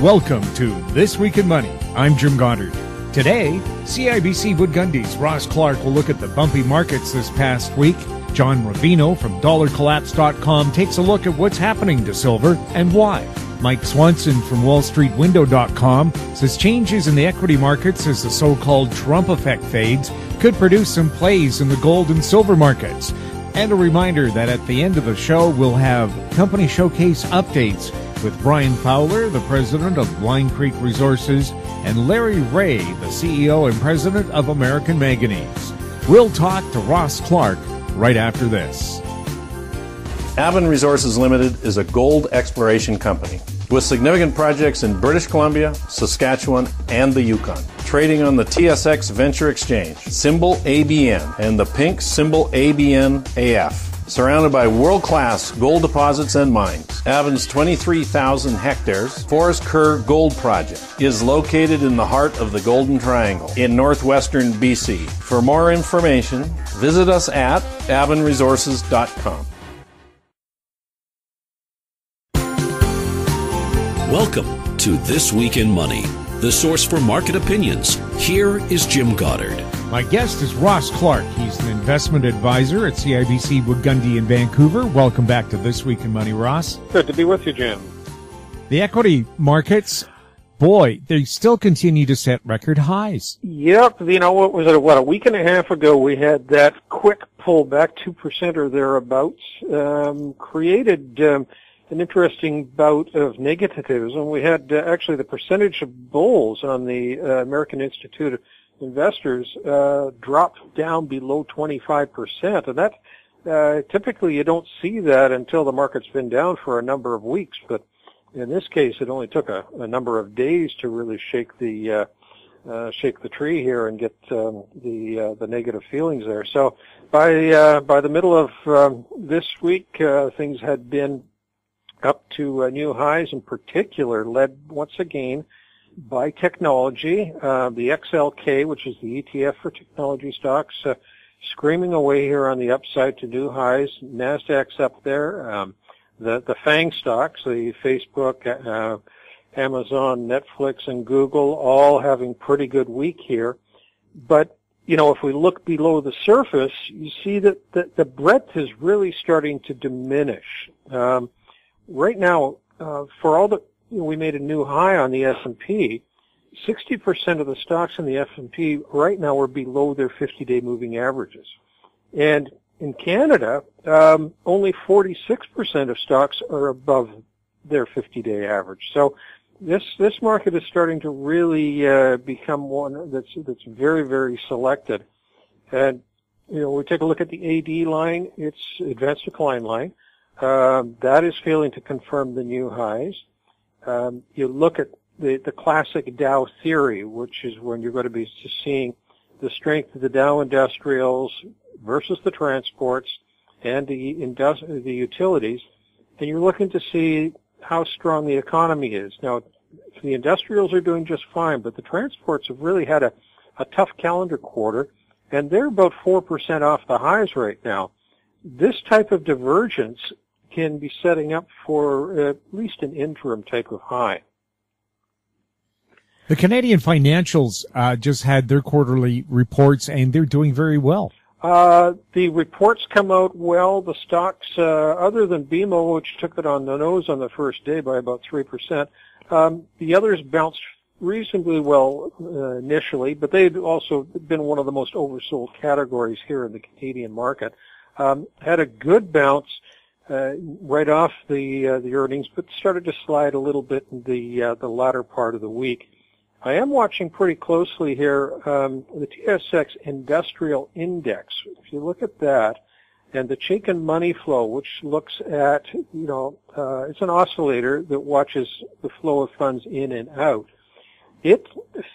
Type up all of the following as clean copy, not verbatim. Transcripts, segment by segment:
Welcome to This Week in Money. I'm Jim Goddard. Today, CIBC Wood Gundy's Ross Clark will look at the bumpy markets this past week. John Rubino from DollarCollapse.com takes a look at what's happening to silver and why. Mike Swanson from WallStreetWindow.com says changes in the equity markets as the so-called Trump effect fades could produce some plays in the gold and silver markets. And a reminder that at the end of the show, we'll have company showcase updates with Brian Fowler, the president of Blind Creek Resources, and Larry Reaugh, the CEO and president of American Manganese. We'll talk to Ross Clark right after this. Avon Resources Limited is a gold exploration company with significant projects in British Columbia, Saskatchewan, and the Yukon. Trading on the TSX Venture Exchange, symbol ABN, and the pink symbol ABN-AF. Surrounded by world-class gold deposits and mines, Avon's 23,000 hectares Forest Kerr Gold Project is located in the heart of the Golden Triangle in northwestern BC. For more information, visit us at avonresources.com. Welcome to This Week in Money, the source for market opinions. Here is Jim Goddard. My guest is Ross Clark. He's an investment advisor at CIBC Wood Gundy in Vancouver. Welcome back to This Week in Money, Ross. Good to be with you, Jim. The equity markets, boy, they still continue to set record highs. Yep. What was it? A week and a half ago, we had that quick pullback, 2% or thereabouts, created an interesting bout of negativism. We had actually the percentage of bulls on the American Institute of Investors dropped down below 25%, and that typically you don't see that until the market's been down for a number of weeks. But in this case, it only took a number of days to really shake the tree here and get the negative feelings there. So by the middle of this week, things had been up to new highs, in particular led once again by technology. The XLK, which is the ETF for technology stocks, screaming away here on the upside to new highs. NASDAQ's up there. The FANG stocks, the Facebook, Amazon, Netflix, and Google, all having pretty good week here. But, if we look below the surface, you see that the breadth is really starting to diminish. Right now, for all the we made a new high on the S&P. 60% of the stocks in the S&P right now are below their 50-day moving averages. And in Canada, only 46% of stocks are above their 50-day average. So this market is starting to really become one that's very, very selected. And, we take a look at the AD line, it's advanced decline line. That is failing to confirm the new highs. You look at the classic Dow theory, which is when you're going to be seeing the strength of the Dow Industrials versus the transports and the utilities, and you're looking to see how strong the economy is. Now, the industrials are doing just fine, but the transports have really had a tough calendar quarter, and they're about 4% off the highs right now. This type of divergence can be setting up for at least an interim type of high. The Canadian financials just had their quarterly reports, and they're doing very well. The reports come out well. The stocks, other than BMO, which took it on the nose on the first day by about 3%, the others bounced reasonably well initially, but they've also been one of the most oversold categories here in the Canadian market. Had a good bounce right off the earnings, but started to slide a little bit in the latter part of the week. I am watching pretty closely here the TSX Industrial Index. If you look at that, and the Chaikin Money Flow, which looks at, it's an oscillator that watches the flow of funds in and out. It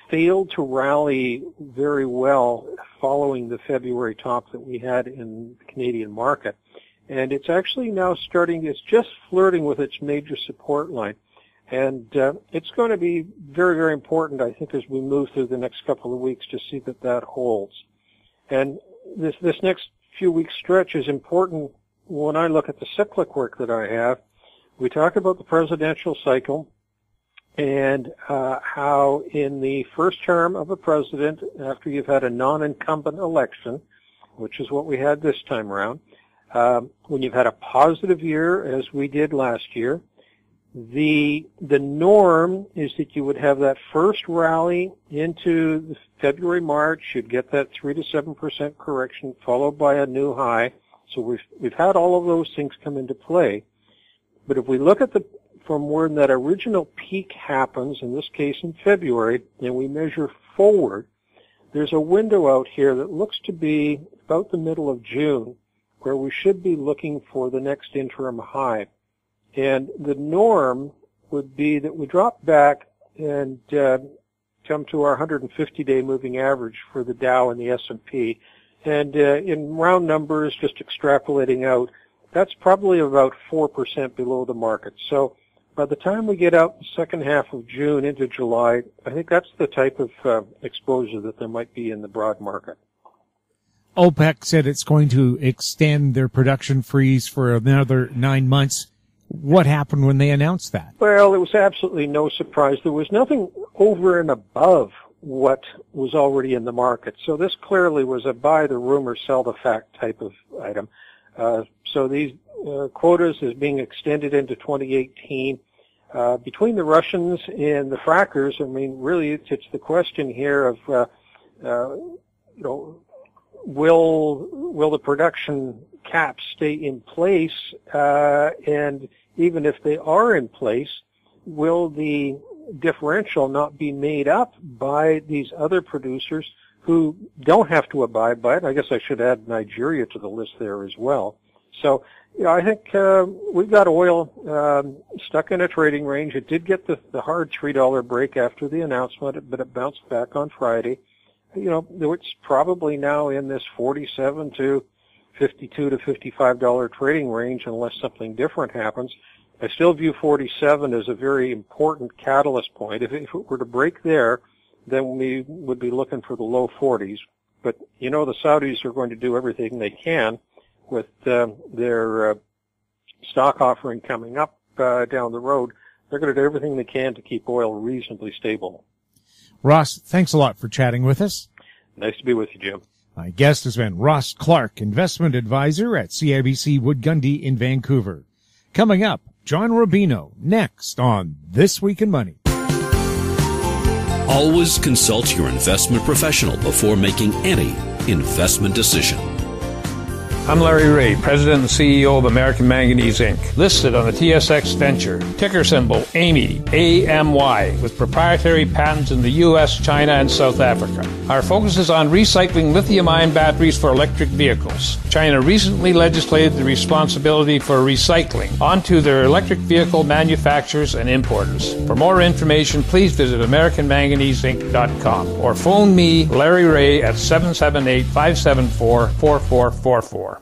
failed to rally very well following the February top that we had in the Canadian market. And it's actually now it's just flirting with its major support line. And it's going to be very, very important, I think, as we move through the next couple of weeks to see that holds. And this next few week stretch is important when I look at the cyclic work that I have. We talk about the presidential cycle, and how in the first term of a president, after you've had a non-incumbent election, which is what we had this time around, when you've had a positive year, as we did last year, the norm is that you would have that first rally into February, March. You'd get that 3 to 7% correction, followed by a new high. So we've had all of those things come into play. But if we look at from where that original peak happens, in this case in February, and we measure forward, there's a window out here that looks to be about the middle of June, where we should be looking for the next interim high. And the norm would be that we drop back and come to our 150-day moving average for the Dow and the S&P. And in round numbers, just extrapolating out, that's probably about 4% below the market. So by the time we get out the second half of June into July, I think that's the type of exposure that there might be in the broad market. OPEC said it's going to extend their production freeze for another 9 months. What happened when they announced that? Well, it was absolutely no surprise. There was nothing over and above what was already in the market. So this clearly was a buy the rumor, sell the fact type of item. So these quotas is being extended into 2018. Between the Russians and the frackers, I mean, really it's the question here of, will the production caps stay in place? And even if they are in place, will the differential not be made up by these other producers who don't have to abide by it? I guess I should add Nigeria to the list there as well. So, I think we've got oil stuck in a trading range. It did get the hard $3 break after the announcement, but it bounced back on Friday. It's probably now in this $47 to $52 to $55 trading range unless something different happens. I still view 47 as a very important catalyst point. If it were to break there, then we would be looking for the low 40s. But, the Saudis are going to do everything they can with their stock offering coming up down the road. They're going to do everything they can to keep oil reasonably stable. Ross, thanks a lot for chatting with us. Nice to be with you, Jim. My guest has been Ross Clark, investment advisor at CIBC Wood Gundy in Vancouver. Coming up, John Rubino, next on This Week in Money. Always consult your investment professional before making any investment decision. I'm Larry Reaugh, President and CEO of American Manganese, Inc., listed on the TSX Venture, ticker symbol AMY, A-M-Y, with proprietary patents in the U.S., China, and South Africa. Our focus is on recycling lithium-ion batteries for electric vehicles. China recently legislated the responsibility for recycling onto their electric vehicle manufacturers and importers. For more information, please visit AmericanManganeseInc.com or phone me, Larry Reaugh, at 778-574-4444.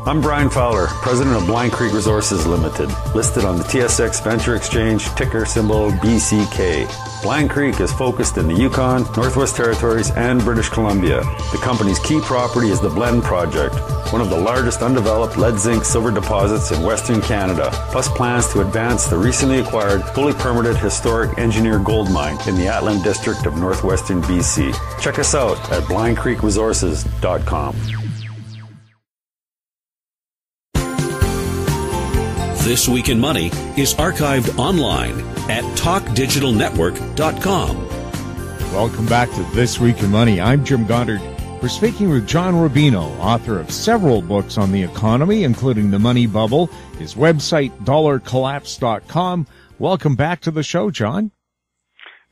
I'm Brian Fowler, President of Blind Creek Resources Limited, listed on the TSX Venture Exchange, ticker symbol BCK. Blind Creek is focused in the Yukon, Northwest Territories, and British Columbia. The company's key property is the Blende project, one of the largest undeveloped lead zinc silver deposits in Western Canada, plus plans to advance the recently acquired, fully permitted historic engineered gold mine in the Atlan district of northwestern BC. Check us out at blindcreekresources.com. This Week in Money is archived online at talkdigitalnetwork.com. Welcome back to This Week in Money. I'm Jim Goddard. We're speaking with John Rubino, author of several books on the economy, including The Money Bubble, his website, dollarcollapse.com. Welcome back to the show, John.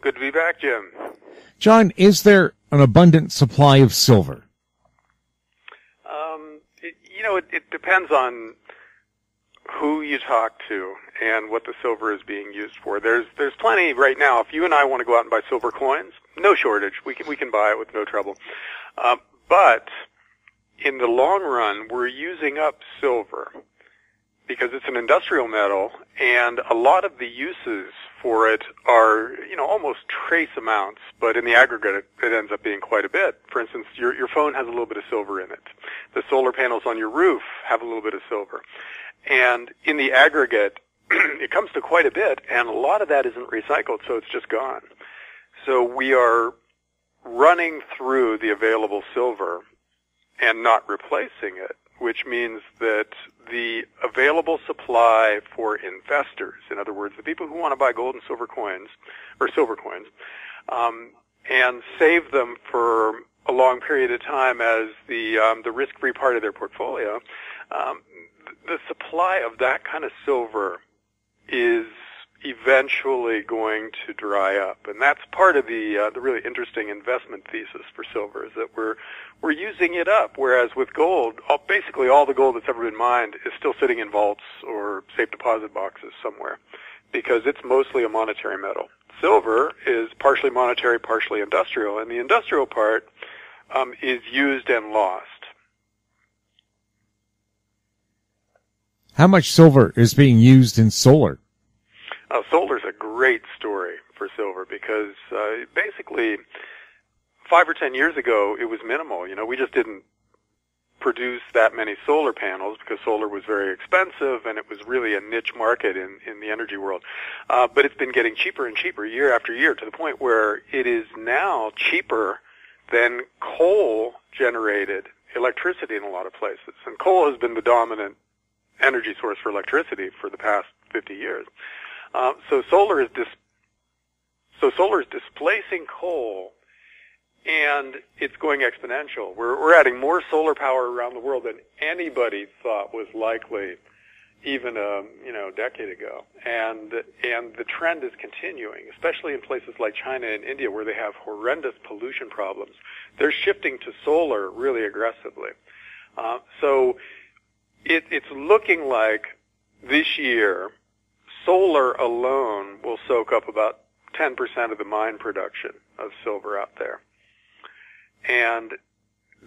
Good to be back, Jim. John, is there an abundant supply of silver? It depends on who you talk to and what the silver is being used for. There's plenty right now. If you and I want to go out and buy silver coins, no shortage. We can buy it with no trouble. But in the long run, we're using up silver because it's an industrial metal, and a lot of the uses for it are, almost trace amounts, but in the aggregate, it ends up being quite a bit. For instance, your phone has a little bit of silver in it. The solar panels on your roof have a little bit of silver. And in the aggregate, it comes to quite a bit, and a lot of that isn't recycled, so it's just gone. So we are running through the available silver and not replacing it, which means that the available supply for investors, in other words, the people who want to buy gold and silver coins, and save them for a long period of time as the risk-free part of their portfolio, the supply of that kind of silver is eventually going to dry up, and that's part of the really interesting investment thesis for silver, is that we're using it up, whereas with gold, basically all the gold that's ever been mined is still sitting in vaults or safe deposit boxes somewhere, because it's mostly a monetary metal. Silver is partially monetary, partially industrial, and the industrial part is used and lost. How much silver is being used in solar? Solar's a great story for silver because basically 5 or 10 years ago it was minimal. We just didn't produce that many solar panels because solar was very expensive and it was really a niche market in the energy world. But it's been getting cheaper and cheaper year after year to the point where it is now cheaper than coal-generated electricity in a lot of places. And coal has been the dominant energy source for electricity for the past 50 years. So solar is displacing coal, and it's going exponential. We're adding more solar power around the world than anybody thought was likely even a decade ago. And the trend is continuing, especially in places like China and India where they have horrendous pollution problems. They're shifting to solar really aggressively. So it's looking like this year solar alone will soak up about 10% of the mine production of silver out there. And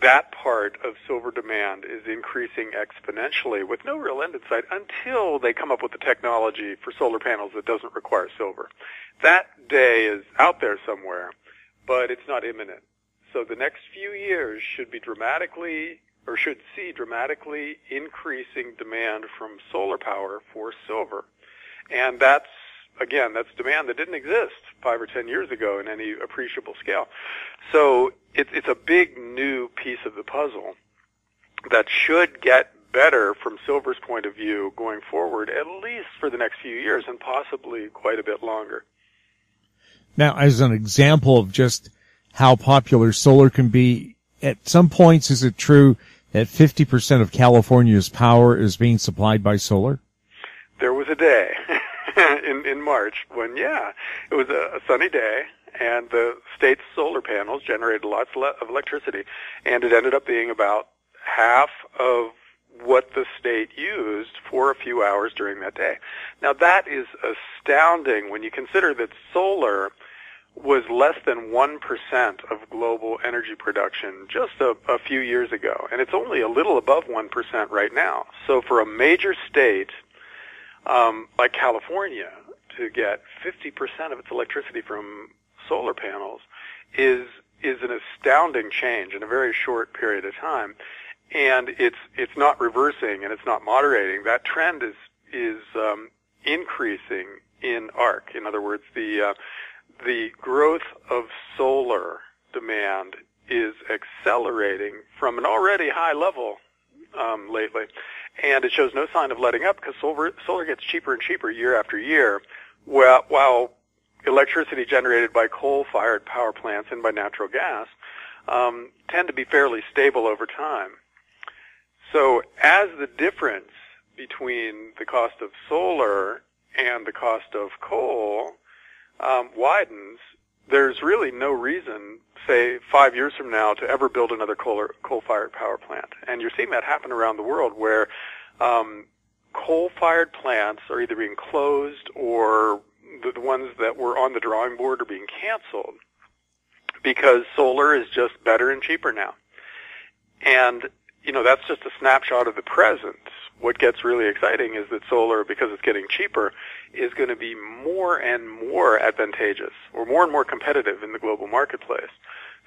that part of silver demand is increasing exponentially with no real end in sight until they come up with the technology for solar panels that doesn't require silver. That day is out there somewhere, but it's not imminent. So the next few years should see dramatically increasing demand from solar power for silver. And that's demand that didn't exist 5 or 10 years ago in any appreciable scale. So it's a big new piece of the puzzle that should get better from silver's point of view going forward, at least for the next few years and possibly quite a bit longer. Now, as an example of just how popular solar can be, at some points is it true that 50% of California's power is being supplied by solar? There was a day in March when, it was a sunny day, and the state's solar panels generated lots of electricity, and it ended up being about half of what the state used for a few hours during that day. Now, that is astounding when you consider that solar was less than 1% of global energy production just a few years ago, and it's only a little above 1% right now. So for a major state like California to get 50% of its electricity from solar panels is an astounding change in a very short period of time, and it's not reversing and it's not moderating. That trend is increasing in arc. In other words, the growth of solar demand is accelerating from an already high level lately, and it shows no sign of letting up because solar gets cheaper and cheaper year after year, while electricity generated by coal-fired power plants and by natural gas tend to be fairly stable over time. So as the difference between the cost of solar and the cost of coal widens, there's really no reason, say, 5 years from now, to ever build another coal-fired power plant. And you're seeing that happen around the world where coal-fired plants are either being closed or the ones that were on the drawing board are being canceled because solar is just better and cheaper now. And, that's just a snapshot of the present. What gets really exciting is that solar, because it's getting cheaper, is going to be more and more advantageous or more and more competitive in the global marketplace.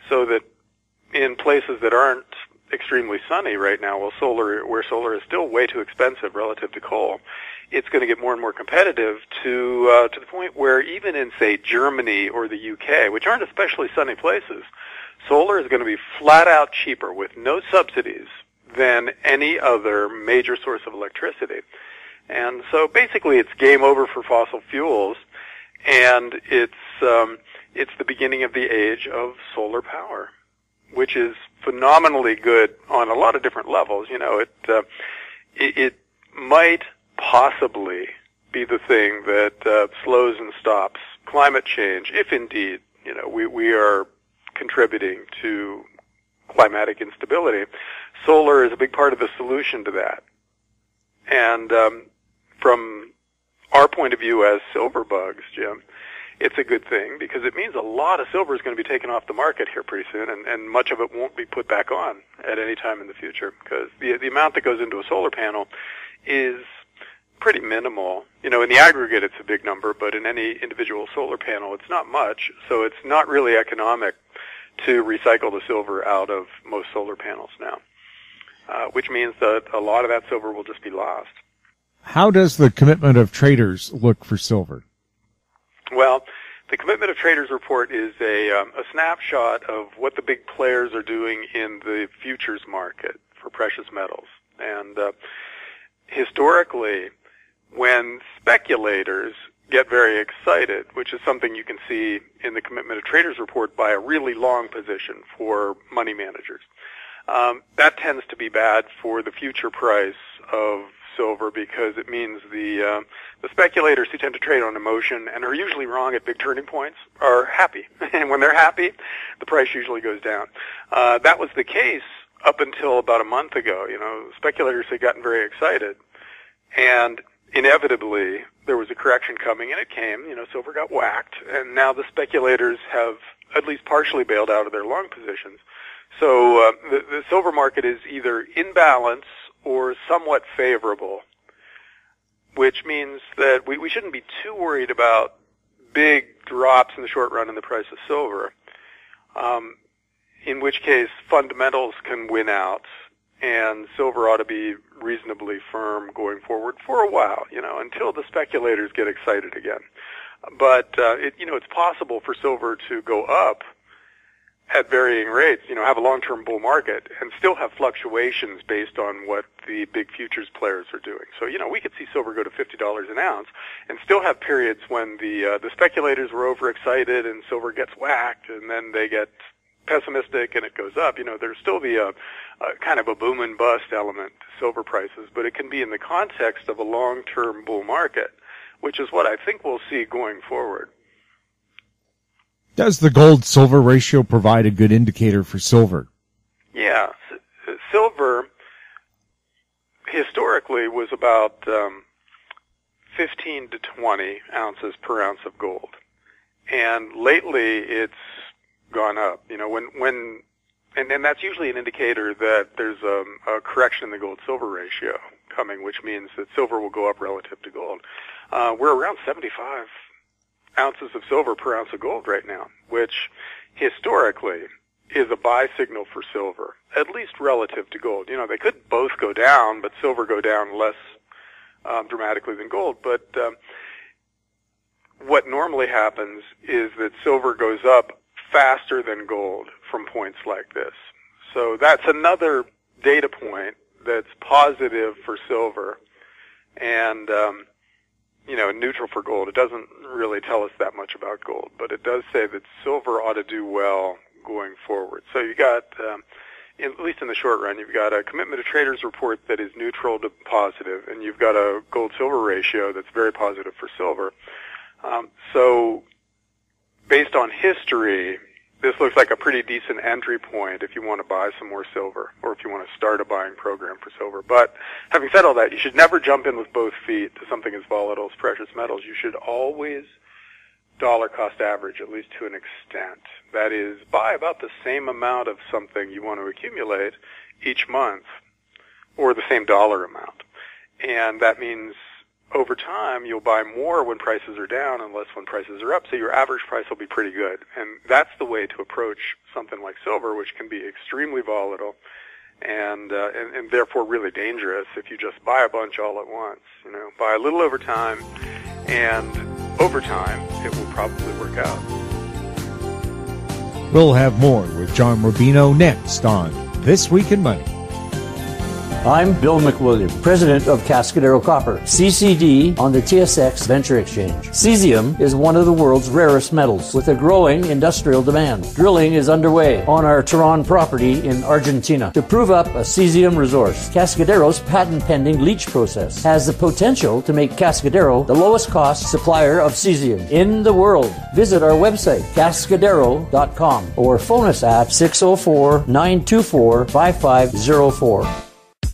So that in places that aren't extremely sunny right now, where solar is still way too expensive relative to coal, it's going to get more and more competitive to the point where even in, say, Germany or the UK, which aren't especially sunny places, solar is going to be flat out cheaper with no subsidies than any other major source of electricity. And so basically it's game over for fossil fuels, and it's the beginning of the age of solar power, which is phenomenally good on a lot of different levels. You know, it might possibly be the thing that slows and stops climate change, if indeed, you know, we are contributing to climatic instability. Solar is a big part of the solution to that. And from our point of view as silver bugs, Jim, it's a good thing because it means a lot of silver is going to be taken off the market here pretty soon, and much of it won't be put back on at any time in the future because the amount that goes into a solar panel is pretty minimal. You know, in the aggregate it's a big number, but in any individual solar panel it's not much, so it's not really economic to recycle the silver out of most solar panels now, which means that a lot of that silver will just be lost. How does the commitment of traders look for silver? Well, the Commitment of Traders report is a snapshot of what the big players are doing in the futures market for precious metals. And historically, when speculators get very excited, which is something you can see in the Commitment of Traders report by a really long position for money managers, that tends to be bad for the future price of silver because it means the speculators who tend to trade on emotion and are usually wrong at big turning points are happy. And when they're happy, the price usually goes down. That was the case up until about a month ago. You know, speculators had gotten very excited, and inevitably there was a correction coming, and it came. You know, silver got whacked, and now the speculators have at least partially bailed out of their long positions. So the silver market is either in balance or somewhat favorable, which means that we shouldn't be too worried about big drops in the short run in the price of silver, in which case fundamentals can win out, and silver ought to be reasonably firm going forward for a while, you know, until the speculators get excited again. But, it's possible for silver to go up at varying rates, you know, have a long-term bull market and still have fluctuations based on what the big futures players are doing. So, you know, we could see silver go to $50 an ounce and still have periods when the speculators were overexcited and silver gets whacked, and then they get pessimistic and it goes up. You know, there's still be a kind of a boom and bust element to silver prices, but it can be in the context of a long-term bull market, which is what I think we'll see going forward. Does the gold-silver ratio provide a good indicator for silver? Yeah. Silver historically was about 15 to 20 ounces per ounce of gold. And lately it's gone up. You know, and that's usually an indicator that there's a correction in the gold-silver ratio coming, which means that silver will go up relative to gold. We're around 75 ounces of silver per ounce of gold right now, which historically is a buy signal for silver, at least relative to gold. You know, they could both go down, but silver go down less dramatically than gold. But what normally happens is that silver goes up faster than gold from points like this. So that's another data point that's positive for silver and neutral for gold. It doesn't really tell us that much about gold, but it does say that silver ought to do well going forward. So you got, at least in the short run, you've got a Commitment of Traders report that is neutral to positive, and you've got a gold-silver ratio that's very positive for silver. So based on history, this looks like a pretty decent entry point if you want to buy some more silver or if you want to start a buying program for silver. But having said all that, you should never jump in with both feet to something as volatile as precious metals. You should always dollar cost average, at least to an extent. That is, buy about the same amount of something you want to accumulate each month, or the same dollar amount. And that means over time, you'll buy more when prices are down and less when prices are up, so your average price will be pretty good. And that's the way to approach something like silver, which can be extremely volatile and therefore really dangerous if you just buy a bunch all at once. Buy a little over time, and over time it will probably work out. We'll have more with John Rubino next on This Week in Money. I'm Bill McWilliam, president of Cascadero Copper, CCD on the TSX Venture Exchange. Cesium is one of the world's rarest metals with a growing industrial demand. Drilling is underway on our Tehran property in Argentina to prove up a cesium resource. Cascadero's patent-pending leach process has the potential to make Cascadero the lowest cost supplier of cesium in the world. Visit our website, cascadero.com, or phone us at 604-924-5504.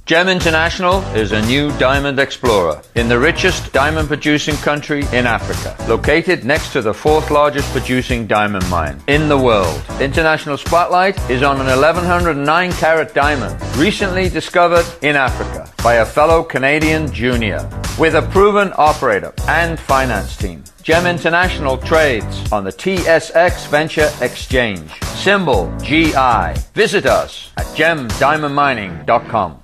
GEM International is a new diamond explorer in the richest diamond producing country in Africa, located next to the fourth largest producing diamond mine in the world. International Spotlight is on an 1109 carat diamond recently discovered in Africa by a fellow Canadian junior with a proven operator and finance team. GEM International trades on the TSX Venture Exchange, symbol GI. Visit us at gemdiamondmining.com.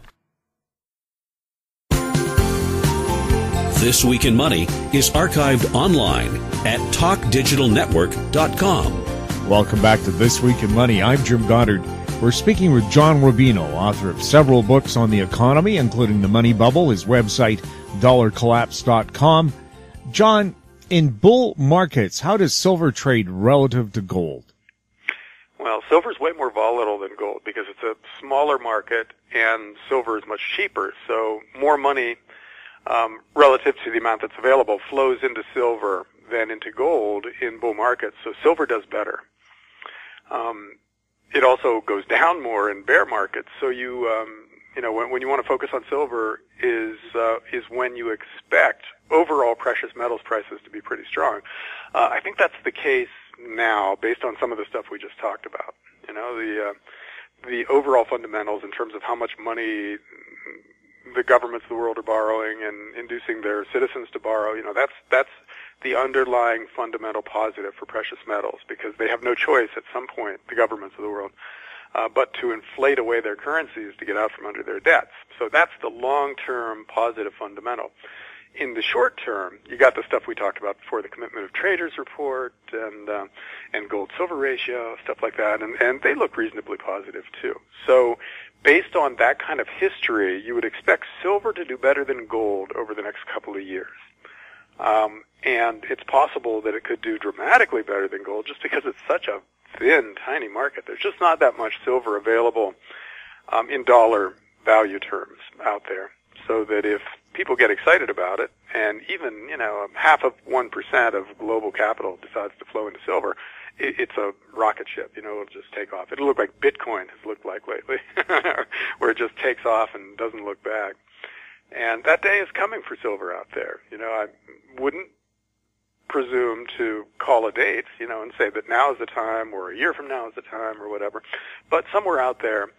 This Week in Money is archived online at talkdigitalnetwork.com. Welcome back to This Week in Money. I'm Jim Goddard. We're speaking with John Rubino, author of several books on the economy, including The Money Bubble, his website, dollarcollapse.com. John, in bull markets, how does silver trade relative to gold? Well, silver is way more volatile than gold because it's a smaller market and silver is much cheaper, so more money relative to the amount that's available flows into silver than into gold in bull markets, so silver does better. It also goes down more in bear markets, so when you want to focus on silver is when you expect overall precious metals prices to be pretty strong. I think that's the case now based on some of the stuff we just talked about. The overall fundamentals in terms of how much money the governments of the world are borrowing and inducing their citizens to borrow, that's the underlying fundamental positive for precious metals, because they have no choice at some point, the governments of the world, but to inflate away their currencies to get out from under their debts. So that's the long-term positive fundamental. In the short term, you got the stuff we talked about before, the commitment of traders report and gold-silver ratio, stuff like that, and they look reasonably positive too. So based on that kind of history, you would expect silver to do better than gold over the next couple of years. And it's possible that it could do dramatically better than gold just because it's such a thin, tiny market. There's just not that much silver available in dollar value terms out there. So that if people get excited about it, and even, half of 1% of global capital decides to flow into silver, it's a rocket ship, it'll just take off. It'll look like Bitcoin has looked like lately, where it just takes off and doesn't look back. And that day is coming for silver out there. I wouldn't presume to call a date, and say that now is the time, or a year from now is the time, or whatever. But somewhere out there,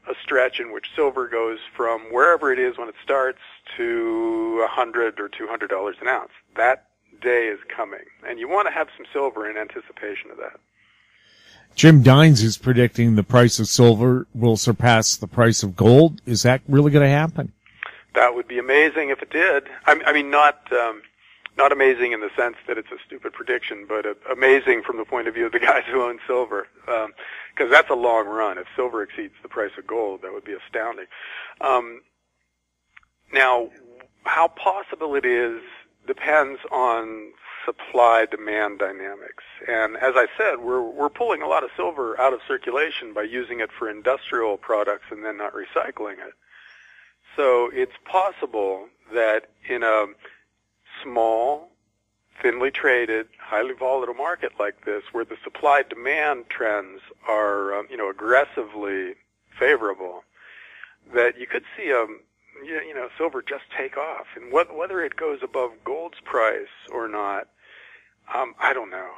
a stretch in which silver goes from wherever it is when it starts to $100 or $200 an ounce. That day is coming, and you want to have some silver in anticipation of that. Jim Dines is predicting the price of silver will surpass the price of gold. Is that really going to happen? That would be amazing if it did. I mean, not amazing in the sense that it's a stupid prediction, but amazing from the point of view of the guys who own silver, because that's a long run. If silver exceeds the price of gold, that would be astounding. Now, how possible it is depends on supply-demand dynamics. And as I said, we're pulling a lot of silver out of circulation by using it for industrial products and then not recycling it. So it's possible that in a small, thinly traded, highly volatile market like this, where the supply-demand trends are, aggressively favorable, that you could see silver just take off. And whether it goes above gold's price or not, I don't know.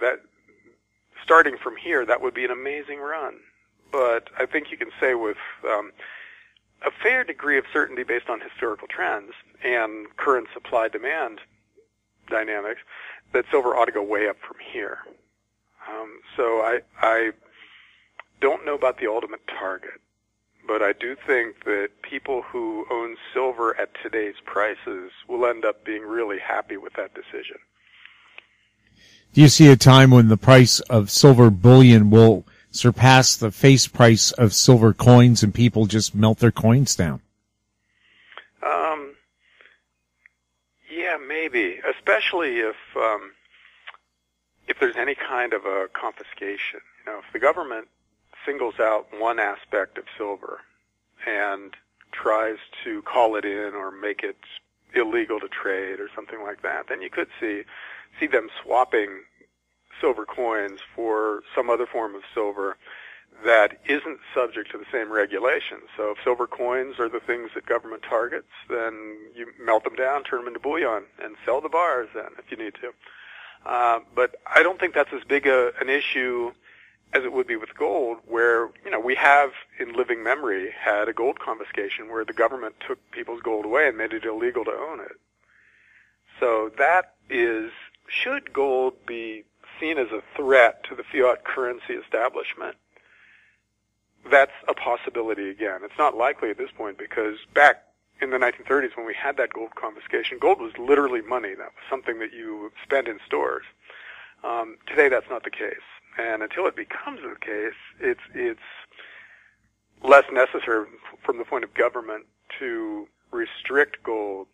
That starting from here, that would be an amazing run. But I think you can say with a fair degree of certainty based on historical trends and current supply-demand dynamics that silver ought to go way up from here. So I don't know about the ultimate target, but I do think that people who own silver at today's prices will end up being really happy with that decision. Do you see a time when the price of silver bullion will surpass the face price of silver coins and people just melt their coins down? Yeah, maybe, especially if there's any kind of a confiscation. You know, if the government singles out one aspect of silver and tries to call it in or make it illegal to trade or something like that, then you could see them swapping silver coins for some other form of silver that isn't subject to the same regulations. So if silver coins are the things that government targets, then you melt them down, turn them into bullion, and sell the bars then if you need to. But I don't think that's as big an issue as it would be with gold, where, you know, we have in living memory had a gold confiscation where the government took people's gold away and made it illegal to own it. So that is, should gold be seen as a threat to the fiat currency establishment, that's a possibility again. It's not likely at this point because back in the 1930s when we had that gold confiscation, gold was literally money. That was something that you spent in stores. Today that's not the case. And until it becomes the case, it's less necessary from the point of government to restrict gold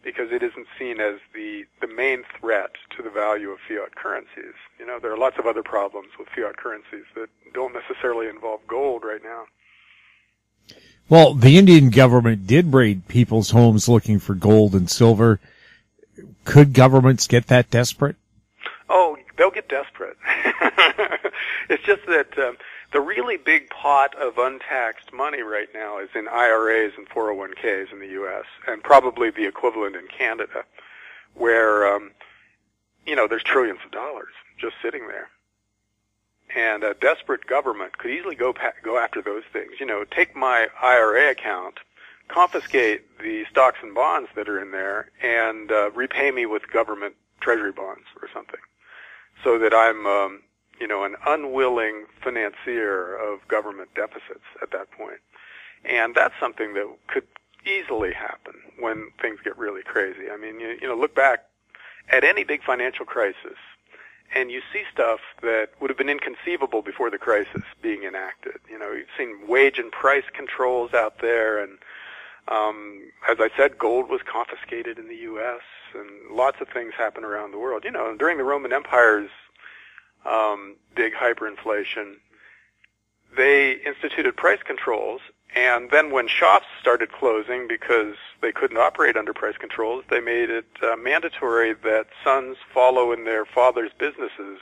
because it isn't seen as the main threat to the value of fiat currencies. You know, there are lots of other problems with fiat currencies that don't necessarily involve gold right now. Well, the Indian government did raid people's homes looking for gold and silver. Could governments get that desperate? Oh, they'll get desperate. It's just that the really big pot of untaxed money right now is in IRAs and 401ks in the U.S., and probably the equivalent in Canada, where, you know, there's trillions of dollars just sitting there. And a desperate government could easily go after those things. You know, take my IRA account, confiscate the stocks and bonds that are in there, and repay me with government treasury bonds or something, so that I'm, you know, an unwilling financier of government deficits at that point. And that's something that could easily happen when things get really crazy. I mean, you know, look back at any big financial crisis, and you see stuff that would have been inconceivable before the crisis being enacted. You know, you've seen wage and price controls out there, and as I said, gold was confiscated in the U.S., and lots of things happen around the world. You know, during the Roman Empire's big hyperinflation, they instituted price controls, and then when shops started closing because they couldn't operate under price controls, they made it mandatory that sons follow in their father's businesses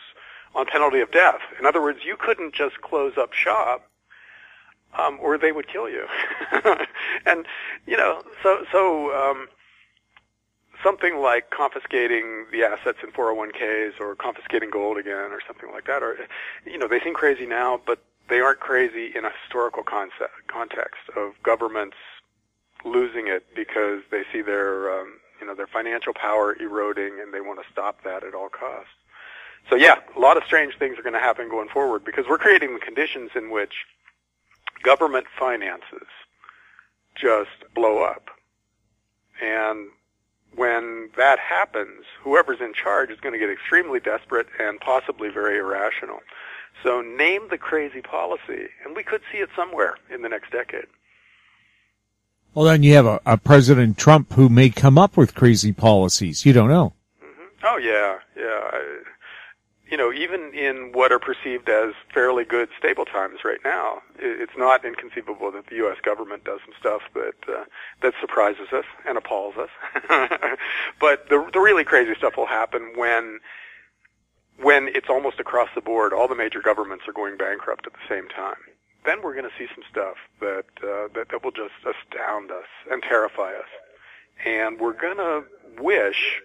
on penalty of death. In other words, you couldn't just close up shop, or they would kill you. And, you know, so something like confiscating the assets in 401ks or confiscating gold again or something like that, or, you know, they seem crazy now, but they aren't crazy in a historical context of governments losing it because they see their, you know, their financial power eroding and they want to stop that at all costs. So yeah, a lot of strange things are going to happen going forward because we're creating the conditions in which government finances just blow up. And when that happens, whoever's in charge is going to get extremely desperate and possibly very irrational. So name the crazy policy, and we could see it somewhere in the next decade. Well, then you have a President Trump who may come up with crazy policies. You don't know. Mm-hmm. Oh, yeah. You know, even in what are perceived as fairly good, stable times right now, it's not inconceivable that the U.S. government does some stuff that surprises us and appalls us. But the really crazy stuff will happen when it's almost across the board. All the major governments are going bankrupt at the same time. Then we're going to see some stuff that will just astound us and terrify us. And we're going to wish,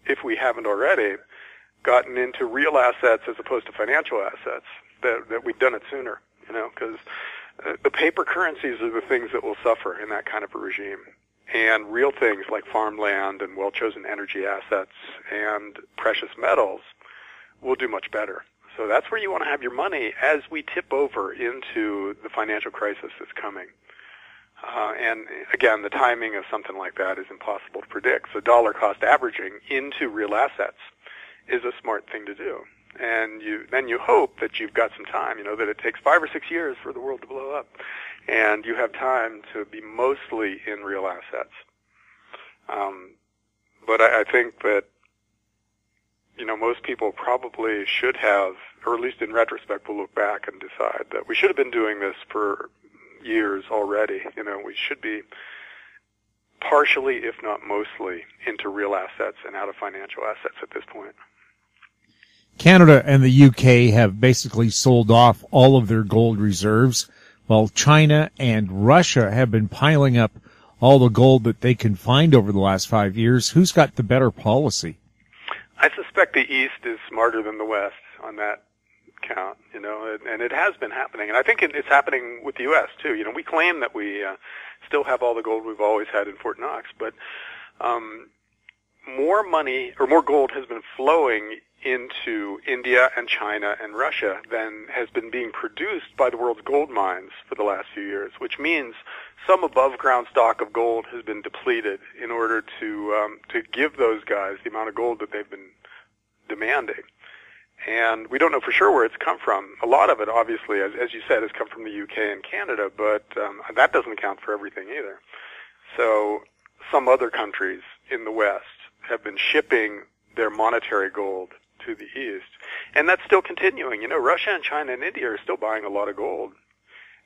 if we haven't already, gotten into real assets as opposed to financial assets, that we'd done it sooner, you know, because the paper currencies are the things that will suffer in that kind of a regime. And real things like farmland and well-chosen energy assets and precious metals will do much better. So that's where you want to have your money as we tip over into the financial crisis that's coming. And again, the timing of something like that is impossible to predict. So dollar cost averaging into real assets is a smart thing to do. And then you hope that you've got some time, that it takes 5 or 6 years for the world to blow up. And you have time to be mostly in real assets. But I think that, most people probably should have, or at least in retrospect, will look back and decide that we should have been doing this for years already. We should be partially, if not mostly, into real assets and out of financial assets at this point. Canada and the UK have basically sold off all of their gold reserves, while China and Russia have been piling up all the gold that they can find over the last 5 years. Who's got the better policy? I suspect the East is smarter than the West on that count, and it has been happening. And I think it's happening with the U.S. too. We claim that we still have all the gold we've always had in Fort Knox, but more money or more gold has been flowing into India and China and Russia than has been being produced by the world's gold mines for the last few years, which means some above ground stock of gold has been depleted in order to give those guys the amount of gold that they've been demanding. And we don't know for sure where it's come from. A lot of it, obviously, as you said, has come from the UK and Canada, but that doesn't count for everything either. So some other countries in the West have been shipping their monetary gold to the East. And that's still continuing. Russia and China and India are still buying a lot of gold.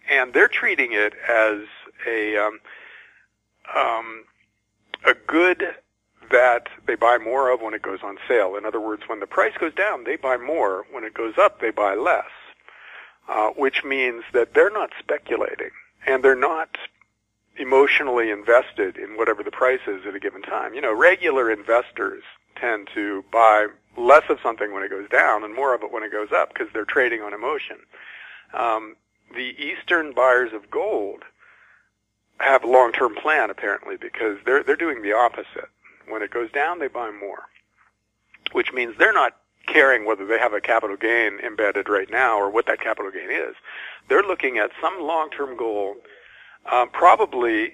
And they're treating it as a good that they buy more of when it goes on sale. In other words, when the price goes down, they buy more. When it goes up, they buy less, which means that they're not speculating, and they're not emotionally invested in whatever the price is at a given time. Regular investors tend to buy less of something when it goes down and more of it when it goes up because they're trading on emotion. The Eastern buyers of gold have a long-term plan, apparently, because they're doing the opposite. When it goes down, they buy more, which means they're not caring whether they have a capital gain embedded right now or what that capital gain is. They're looking at some long-term goal, probably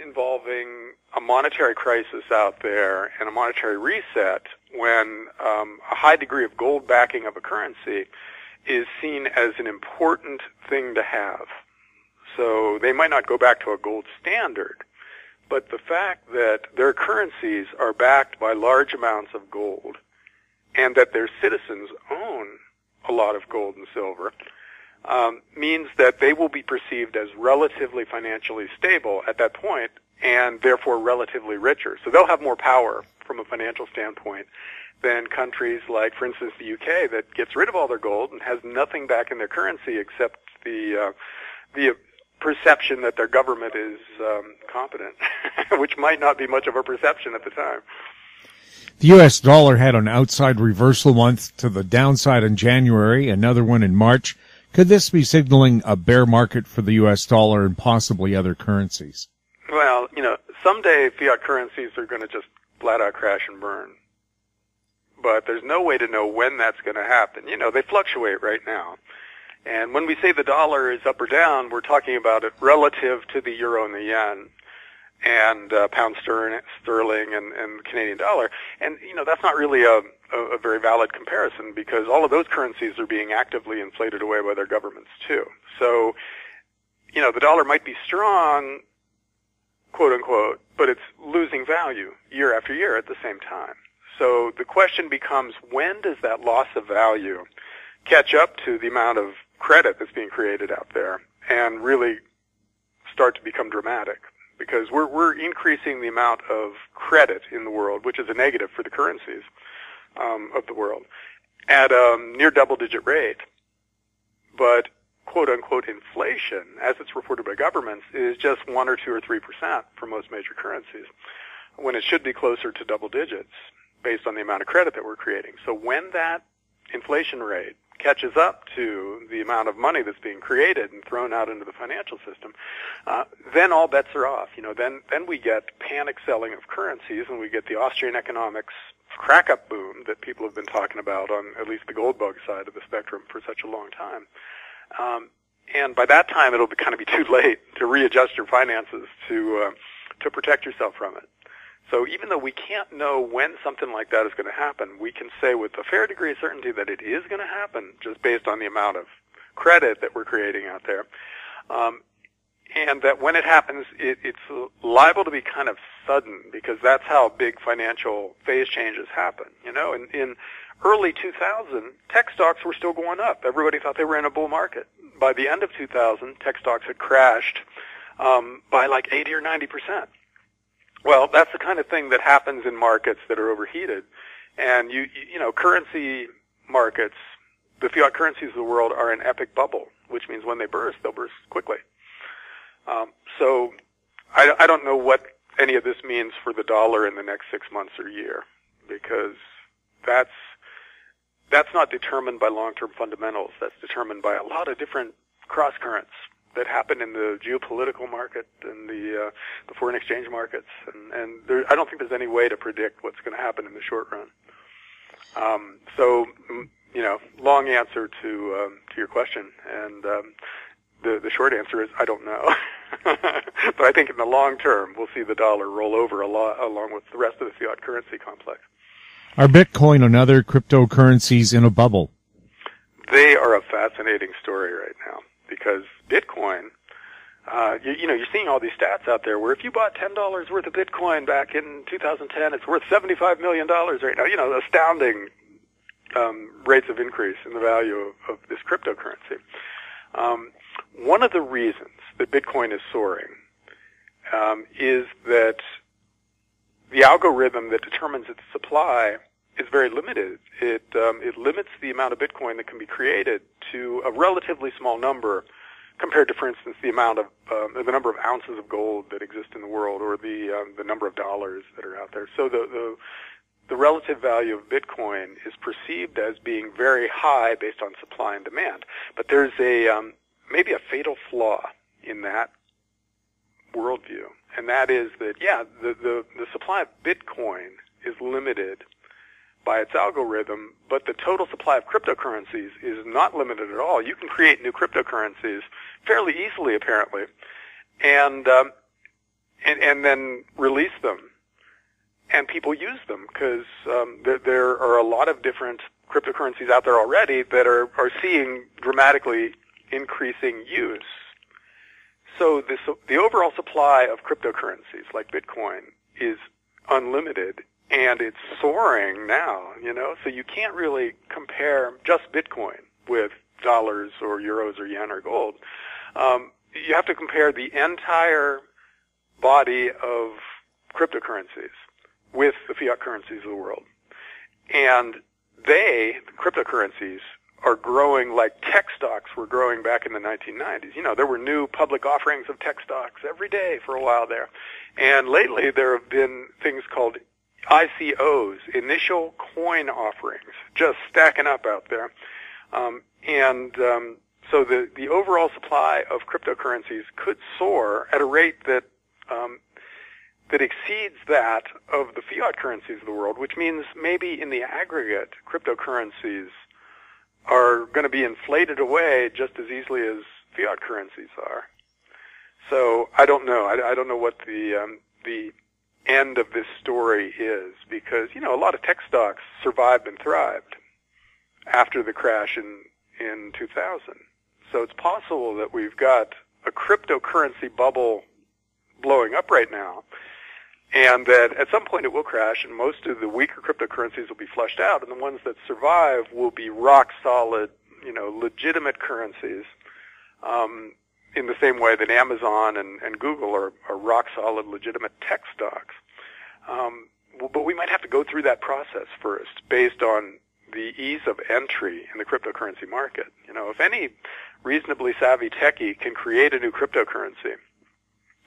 involving a monetary crisis out there and a monetary reset when a high degree of gold backing of a currency is seen as an important thing to have. So they might not go back to a gold standard, but the fact that their currencies are backed by large amounts of gold and that their citizens own a lot of gold and silver means that they will be perceived as relatively financially stable at that point and therefore relatively richer. So they'll have more power from a financial standpoint than countries like, for instance, the UK that gets rid of all their gold and has nothing back in their currency except the perception that their government is competent, which might not be much of a perception at the time. The U.S. dollar had an outside reversal month to the downside in January, another one in March. Could this be signaling a bear market for the U.S. dollar and possibly other currencies? Well, someday fiat currencies are going to just flat out crash and burn. But there's no way to know when that's going to happen. They fluctuate right now. And when we say the dollar is up or down, we're talking about it relative to the euro and the yen and pound sterling and Canadian dollar. And, that's not really a very valid comparison because all of those currencies are being actively inflated away by their governments too. So, the dollar might be strong, quote unquote, but it's losing value year after year at the same time. So the question becomes, when does that loss of value catch up to the amount of credit that's being created out there and really start to become dramatic? Because we're increasing the amount of credit in the world, which is a negative for the currencies of the world, at a near double-digit rate. But quote-unquote inflation, as it's reported by governments, is just 1 or 2 or 3% for most major currencies, when it should be closer to double digits based on the amount of credit that we're creating. So when that inflation rate catches up to the amount of money that's being created and thrown out into the financial system, then all bets are off. Then we get panic selling of currencies, and we get the Austrian economics crack-up boom that people have been talking about on at least the gold bug side of the spectrum for such a long time. And by that time, it'll kind of be too late to readjust your finances to protect yourself from it. So even though we can't know when something like that is going to happen, we can say with a fair degree of certainty that it is going to happen just based on the amount of credit that we're creating out there. And that when it happens, it's liable to be kind of sudden because that's how big financial phase changes happen. You know, in early 2000, tech stocks were still going up. Everybody thought they were in a bull market. By the end of 2000, tech stocks had crashed by like 80 or 90%. Well, that's the kind of thing that happens in markets that are overheated. And you know, currency markets, the fiat currencies of the world are an epic bubble, which means when they burst, they'll burst quickly. So I don't know what any of this means for the dollar in the next 6 months or year, because that's not determined by long-term fundamentals. That's determined by a lot of different cross currents that happen in the geopolitical market and the foreign exchange markets, and I don't think there's any way to predict what's going to happen in the short run. So, you know, long answer to your question, and the short answer is I don't know. But I think in the long term, we'll see the dollar roll over a lot along with the rest of the fiat currency complex. Are Bitcoin and other cryptocurrencies in a bubble? They are a fascinating story right now because Bitcoin, you know, you're seeing all these stats out there where if you bought $10 worth of Bitcoin back in 2010, it's worth $75 million right now. You know, astounding rates of increase in the value of this cryptocurrency. One of the reasons that Bitcoin is soaring is that the algorithm that determines its supply is very limited. It limits the amount of Bitcoin that can be created to a relatively small number compared to, for instance, the amount of the number of ounces of gold that exist in the world, or the number of dollars that are out there. So the relative value of Bitcoin is perceived as being very high based on supply and demand. But there's maybe a fatal flaw in that worldview, and that is that, yeah, the supply of Bitcoin is limited by its algorithm, but the total supply of cryptocurrencies is not limited at all. You can create new cryptocurrencies fairly easily, apparently, and then release them, and people use them because there are a lot of different cryptocurrencies out there already that are seeing dramatically increasing use. So the overall supply of cryptocurrencies like Bitcoin is unlimited, and it's soaring now, you know, so you can't really compare just Bitcoin with dollars or euros or yen or gold. You have to compare the entire body of cryptocurrencies with the fiat currencies of the world. And the cryptocurrencies, are growing like tech stocks were growing back in the 1990s. You know, there were new public offerings of tech stocks every day for a while there. And lately there have been things called ICOs, initial coin offerings, just stacking up out there. So the overall supply of cryptocurrencies could soar at a rate that exceeds that of the fiat currencies of the world, which means maybe in the aggregate, cryptocurrencies are going to be inflated away just as easily as fiat currencies are. So I don't know. I don't know what the end of this story is, because, you know, a lot of tech stocks survived and thrived after the crash in 2000. So it's possible that we've got a cryptocurrency bubble blowing up right now, and that at some point it will crash, and most of the weaker cryptocurrencies will be flushed out, and the ones that survive will be rock solid, you know, legitimate currencies, in the same way that Amazon and Google are rock solid, legitimate tech stocks. But we might have to go through that process first, based on the ease of entry in the cryptocurrency market. You know, if any reasonably savvy techie can create a new cryptocurrency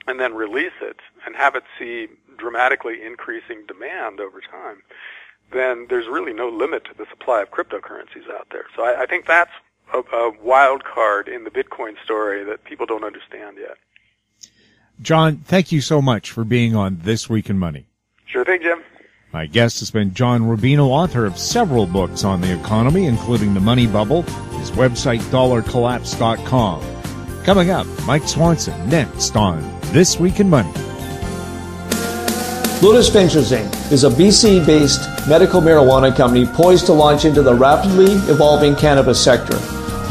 and then release it and have it see dramatically increasing demand over time, then there's really no limit to the supply of cryptocurrencies out there. So I think that's a wild card in the Bitcoin story that people don't understand yet. John, thank you so much for being on This Week in Money. Sure thing, Jim. My guest has been John Rubino, author of several books on the economy, including The Money Bubble, his website dollarcollapse.com. Coming up, Mike Swanson next on This Week in Money. Lotus Ventures Inc. is a BC-based medical marijuana company poised to launch into the rapidly evolving cannabis sector.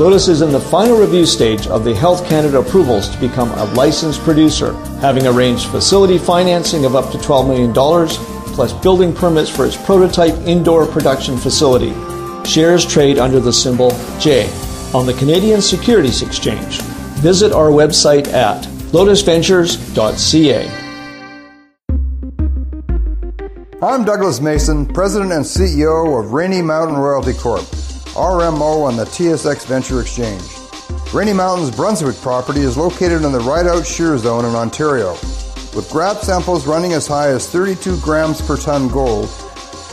Lotus is in the final review stage of the Health Canada approvals to become a licensed producer, having arranged facility financing of up to $12 million, plus building permits for its prototype indoor production facility. Shares trade under the symbol J on the Canadian Securities Exchange. Visit our website at lotusventures.ca. I'm Douglas Mason, President and CEO of Rainy Mountain Royalty Corp., RMO on the TSX Venture Exchange. Rainy Mountain's Brunswick property is located in the Rideout Shear Zone in Ontario. With grab samples running as high as 32 grams per ton gold,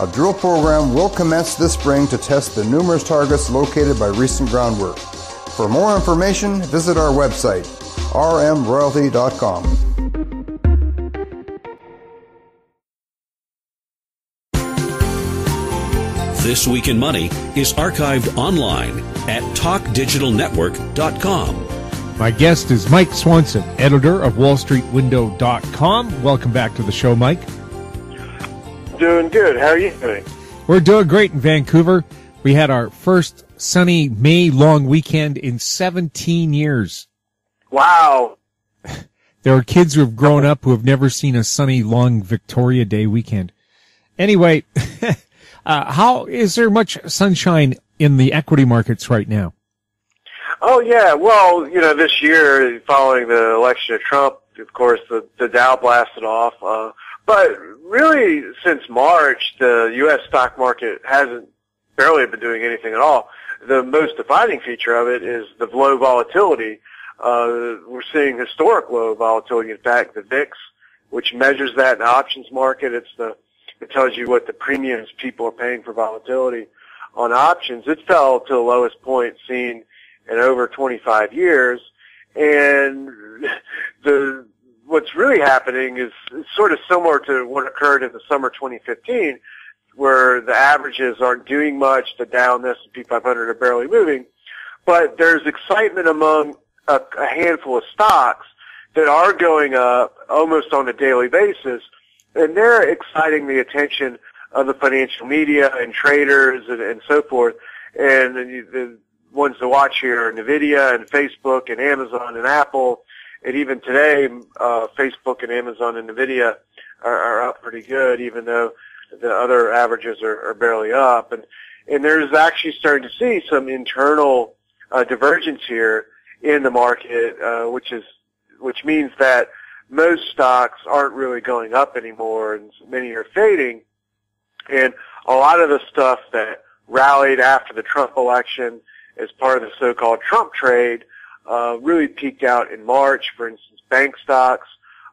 a drill program will commence this spring to test the numerous targets located by recent groundwork. For more information, visit our website, rmroyalty.com. This Week in Money is archived online at talkdigitalnetwork.com. My guest is Mike Swanson, editor of wallstreetwindow.com. Welcome back to the show, Mike. Doing good. How are you doing? We're doing great in Vancouver. We had our first sunny May long weekend in 17 years. Wow. There are kids who have grown up who have never seen a sunny long Victoria Day weekend. Anyway, how is there much sunshine in the equity markets right now? Oh, yeah. Well, you know, this year, following the election of Trump, of course, the Dow blasted off. But really, since March, the U.S. stock market hasn't barely been doing anything at all. The most defining feature of it is the low volatility. We're seeing historic low volatility. In fact, the VIX, which measures that in the options market, it tells you what the premiums people are paying for volatility on options. It fell to the lowest point seen in over 25 years. And what's really happening is sort of similar to what occurred in the summer 2015, where the averages aren't doing much, the Dow and the S&P 500 are barely moving, but there's excitement among a handful of stocks that are going up almost on a daily basis, and they're exciting the attention of the financial media and traders and so forth. And the ones to watch here are NVIDIA and Facebook and Amazon and Apple. And even today, Facebook and Amazon and NVIDIA are up pretty good, even though the other averages are barely up. And there's actually starting to see some internal divergence here in the market, which means that most stocks aren't really going up anymore, and many are fading. And a lot of the stuff that rallied after the Trump election as part of the so-called Trump trade really peaked out in March. For instance, bank stocks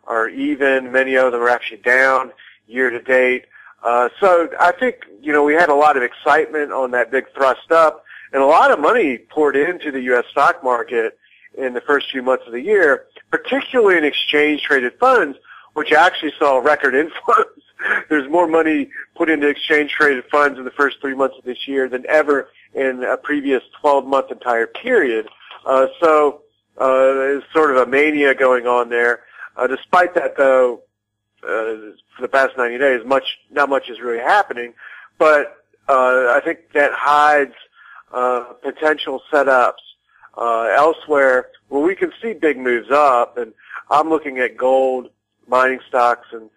are even. Many of them are actually down year to date. So I think, you know, we had a lot of excitement on that big thrust up, and a lot of money poured into the U.S. stock market in the first few months of the year, particularly in exchange-traded funds, which actually saw record inflows. There's more money put into exchange-traded funds in the first 3 months of this year than ever in a previous 12-month entire period. So there's sort of a mania going on there. Despite that, though, for the past 90 days, not much is really happening. But I think that hides potential setups elsewhere where we can see big moves up. And I'm looking at gold, mining stocks, and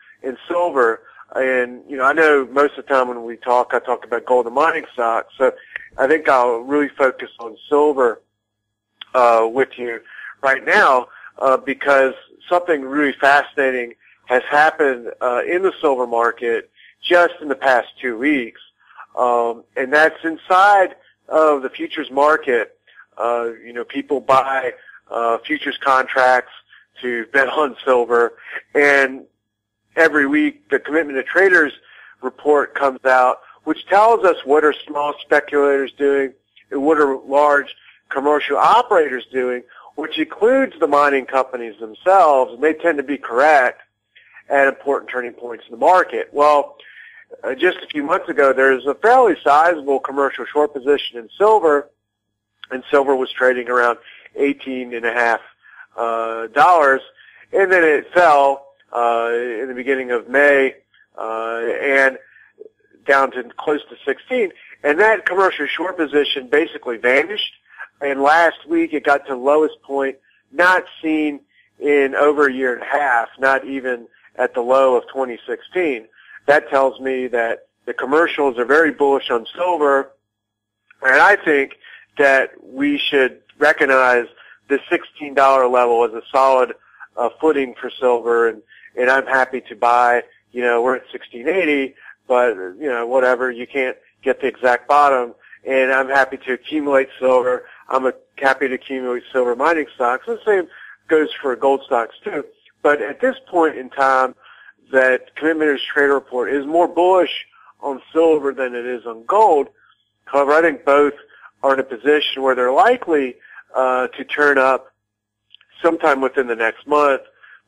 silver. And, you know, I know most of the time when we talk, I talk about gold and mining stocks. So I think I'll really focus on silver with you right now because something really fascinating has happened in the silver market just in the past 2 weeks. And that's inside of the futures market. You know, people buy futures contracts to bet on silver, and every week the Commitment to Traders report comes out, which tells us what are small speculators doing and what are large commercial operators doing, which includes the mining companies themselves, and they tend to be correct at important turning points in the market. Well, just a few months ago, there's a fairly sizable commercial short position in silver, and silver was trading around $18.50, and then it fell in the beginning of May and down to close to 16, and that commercial short position basically vanished, and last week it got to the lowest point not seen in over a year and a half, not even at the low of 2016. That tells me that the commercials are very bullish on silver, and I think that we should recognize the $16 level as a solid footing for silver, and I'm happy to buy. You know, we're at 1680, but, you know, whatever, you can't get the exact bottom, and I'm happy to accumulate silver. I'm happy to accumulate silver mining stocks. The same goes for gold stocks, too. But at this point in time, that Commitment Trader Report is more bullish on silver than it is on gold. However, I think both are in a position where they're likely to turn up sometime within the next month,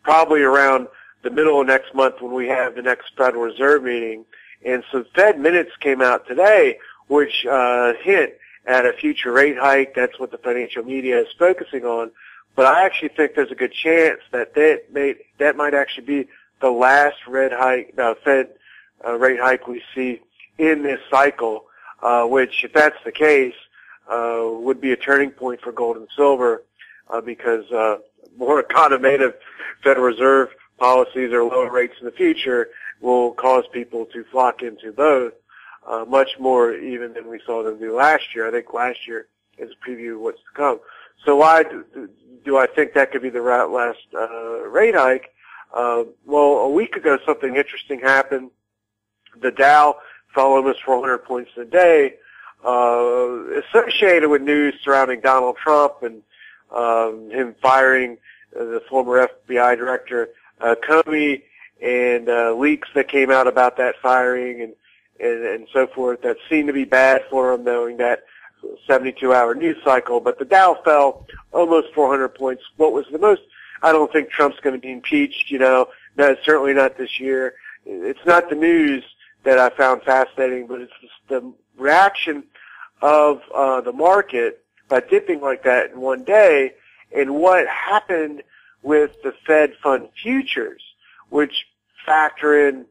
probably around the middle of next month when we have the next Federal Reserve meeting. And so Fed minutes came out today, which hint at a future rate hike. That's what the financial media is focusing on. But I actually think there's a good chance that that might actually be the last Fed rate hike we see in this cycle, which, if that's the case, would be a turning point for gold and silver, because more accommodative Federal Reserve policies or lower rates in the future will cause people to flock into both, much more even than we saw them do last year. I think last year is a preview of what's to come. So why do I think that could be the last rate hike? Well, a week ago, something interesting happened. The Dow fell almost 400 points a day, associated with news surrounding Donald Trump and him firing the former FBI director Comey, and leaks that came out about that firing and so forth that seemed to be bad for him, knowing that 72-hour news cycle. But the Dow fell almost 400 points. What was the most? I don't think Trump's going to be impeached, no, certainly not this year. It's not the news that I found fascinating, but it's just the reaction of the market by dipping like that in one day, and what happened with the Fed fund futures, which factor in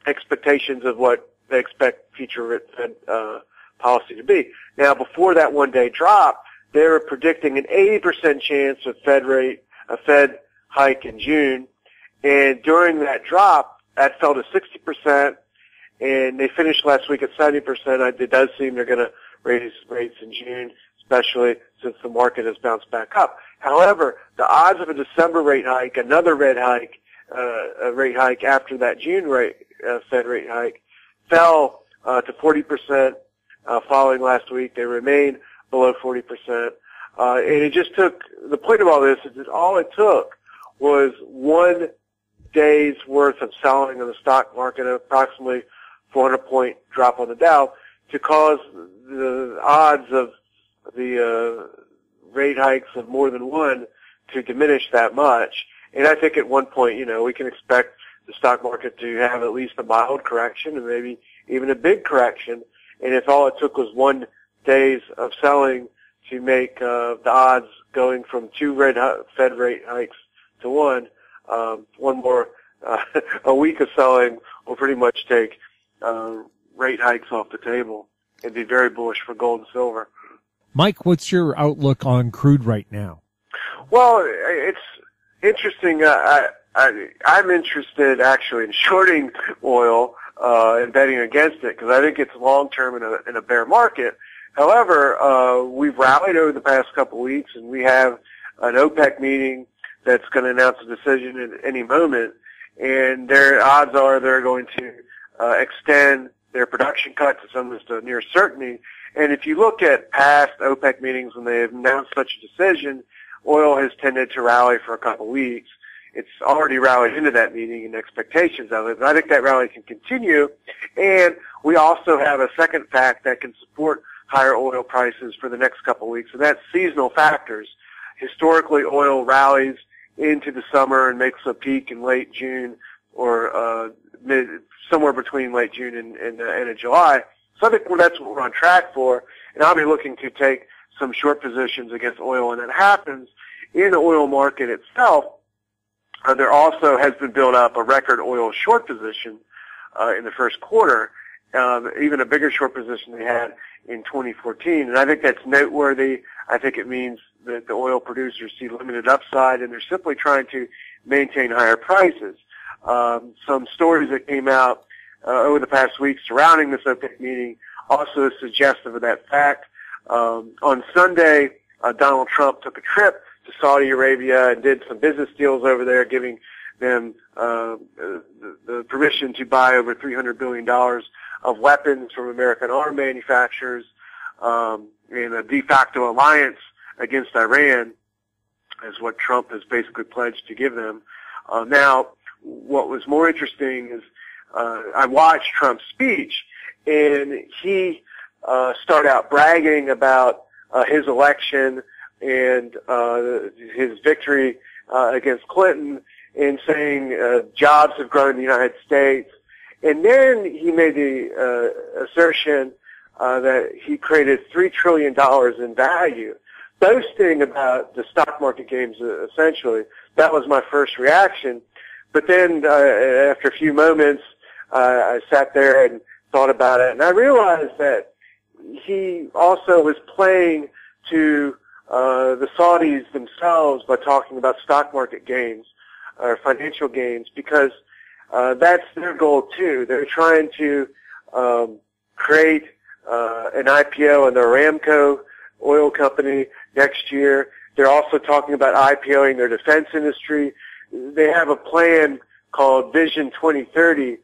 expectations of what they expect future Fed policy to be. Now, before that one-day drop, they were predicting an 80% chance of a Fed hike in June, and during that drop, that fell to 60%, and they finished last week at 70%. It does seem they're going to raise rates in June, especially since the market has bounced back up. However, the odds of a December rate hike, another rate hike after that June Fed rate hike, fell to 40% following last week. They remain below 40%. And it just took, the point of all this is that all it took was 1 day's worth of selling in the stock market, approximately 400-point drop on the Dow, to cause the odds of the rate hikes of more than one to diminish that much. And I think at one point, we can expect the stock market to have at least a mild correction and maybe even a big correction. And if all it took was 1 day of selling to make the odds going from 2 Fed rate hikes to one more, a week of selling will pretty much take rate hikes off the table and be very bullish for gold and silver. Mike, what's your outlook on crude right now? Well, it's interesting. I'm interested actually in shorting oil and betting against it because I think it's long-term in a bear market. However, we've rallied over the past couple of weeks, and we have an OPEC meeting that's going to announce a decision at any moment, and their odds are they're going to extend their production cuts. It's almost a near certainty. And if you look at past OPEC meetings when they have announced such a decision, oil has tended to rally for a couple of weeks. It's already rallied into that meeting and expectations of it, but I think that rally can continue. And we also have a second fact that can support higher oil prices for the next couple of weeks, and that's seasonal factors. Historically, oil rallies into the summer and makes a peak in late June somewhere between late June and end of July. So I think that's what we're on track for, and I'll be looking to take some short positions against oil when that happens. In the oil market itself, there also has been built up a record oil short position in the first quarter, even a bigger short position they had in 2014, and I think that's noteworthy. I think it means that the oil producers see limited upside, and they're simply trying to maintain higher prices. Some stories that came out over the past week surrounding this OPEC meeting also is suggestive of that fact. On Sunday, Donald Trump took a trip to Saudi Arabia and did some business deals over there, giving them the permission to buy over $300 billion of weapons from American arm manufacturers in a de facto alliance against Iran, is what Trump has basically pledged to give them. Now, what was more interesting is I watched Trump's speech, and he started out bragging about his election and his victory against Clinton, and saying jobs have grown in the United States. And then he made the assertion that he created $3 trillion in value, boasting about the stock market gains, essentially. That was my first reaction. But then after a few moments, I sat there and thought about it, and I realized that he also was playing to the Saudis themselves by talking about stock market gains or financial gains, because that's their goal too. They're trying to create an IPO in the Aramco oil company next year. They're also talking about IPOing their defense industry. They have a plan called Vision 2030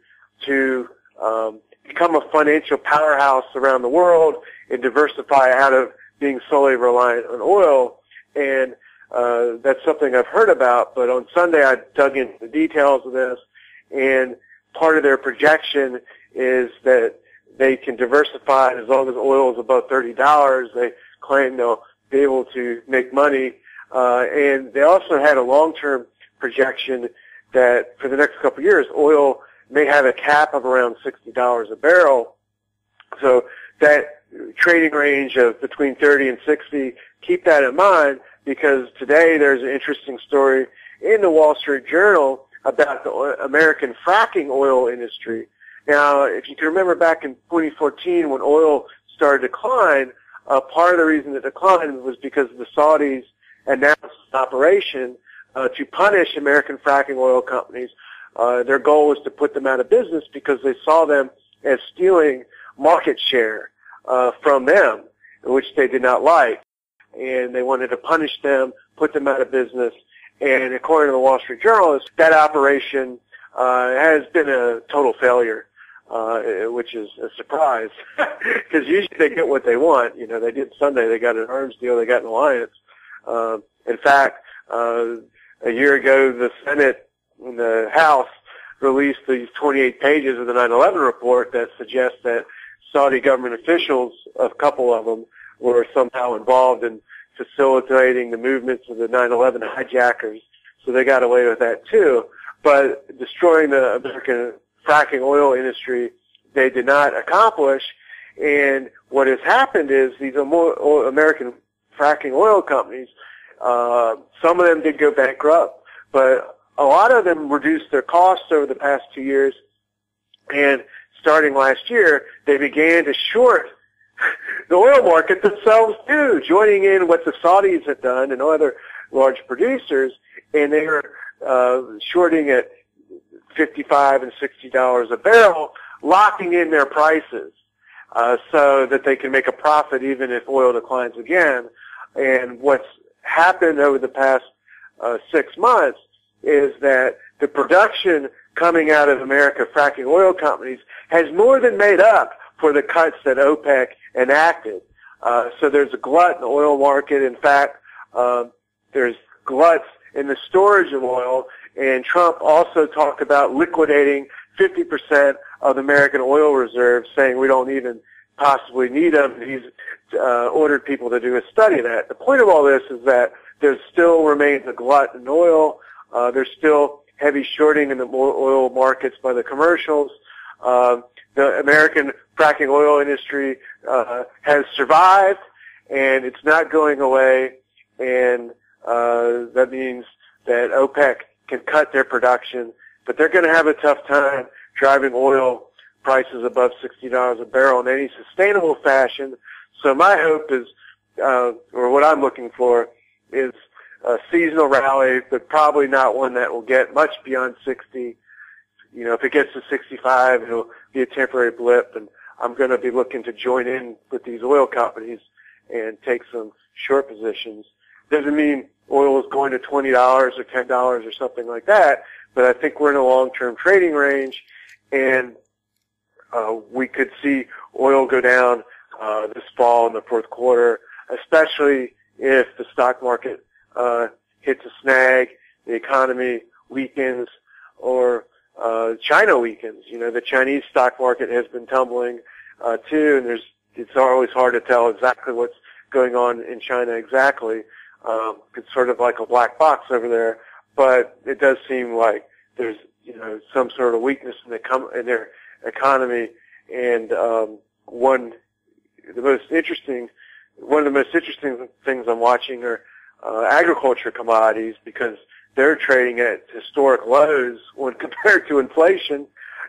to become a financial powerhouse around the world and diversify out of being solely reliant on oil. And that's something I've heard about, but on Sunday I dug into the details of this, and part of their projection is that they can diversify as long as oil is above $30. They claim they'll be able to make money, and they also had a long-term projection that for the next couple of years, oil may have a cap of around $60 a barrel. So that trading range of between 30 and 60, keep that in mind, because today there's an interesting story in the Wall Street Journal about the American fracking oil industry. Now, if you can remember back in 2014 when oil started to decline, part of the reason it declined was because the Saudis announced an operation to punish American fracking oil companies. Their goal was to put them out of business because they saw them as stealing market share from them, which they did not like. And they wanted to punish them, put them out of business. And according to the Wall Street Journal, that operation has been a total failure, which is a surprise, because usually they get what they want. You know, they did Sunday. They got an arms deal. They got an alliance. In fact, a year ago, the Senate and the House released these 28 pages of the 9/11 report that suggests that Saudi government officials, a couple of them, were somehow involved in facilitating the movements of the 9/11 hijackers. So they got away with that too. But destroying the American fracking oil industry, they did not accomplish. And what has happened is these American fracking oil companies, some of them did go bankrupt, but a lot of them reduced their costs over the past 2 years. And starting last year, they began to short the oil market themselves too, joining in what the Saudis had done and other large producers, and they were shorting at $55 and $60 a barrel, locking in their prices so that they can make a profit even if oil declines again. And what's happened over the past 6 months is that the production coming out of America fracking oil companies has more than made up for the cuts that OPEC enacted. So there's a glut in the oil market. In fact, there's gluts in the storage of oil, and Trump also talked about liquidating 50% of American oil reserves, saying we don't even possibly need them. He's ordered people to do a study of that. The point of all this is that there still remains a glut in oil. There's still heavy shorting in the oil markets by the commercials. The American fracking oil industry has survived, and it's not going away, and that means that OPEC can cut their production, but they're going to have a tough time driving oil prices above $60 a barrel in any sustainable fashion. So my hope is, or what I'm looking for, is a seasonal rally, but probably not one that will get much beyond 60. You know, if it gets to 65, it'll be a temporary blip, and I'm going to be looking to join in with these oil companies and take some short positions. Doesn't mean oil is going to $20 or $10 or something like that, but I think we're in a long-term trading range, and we could see oil go down this fall in the fourth quarter, especially if the stock market hits a snag, the economy weakens, or China weakens. You know, the Chinese stock market has been tumbling too, and it's always hard to tell exactly what's going on in China exactly. It's sort of like a black box over there, but it does seem like there's, you know, some sort of weakness in their economy, and one of the most interesting things I'm watching are agriculture commodities, because they're trading at historic lows when compared to inflation,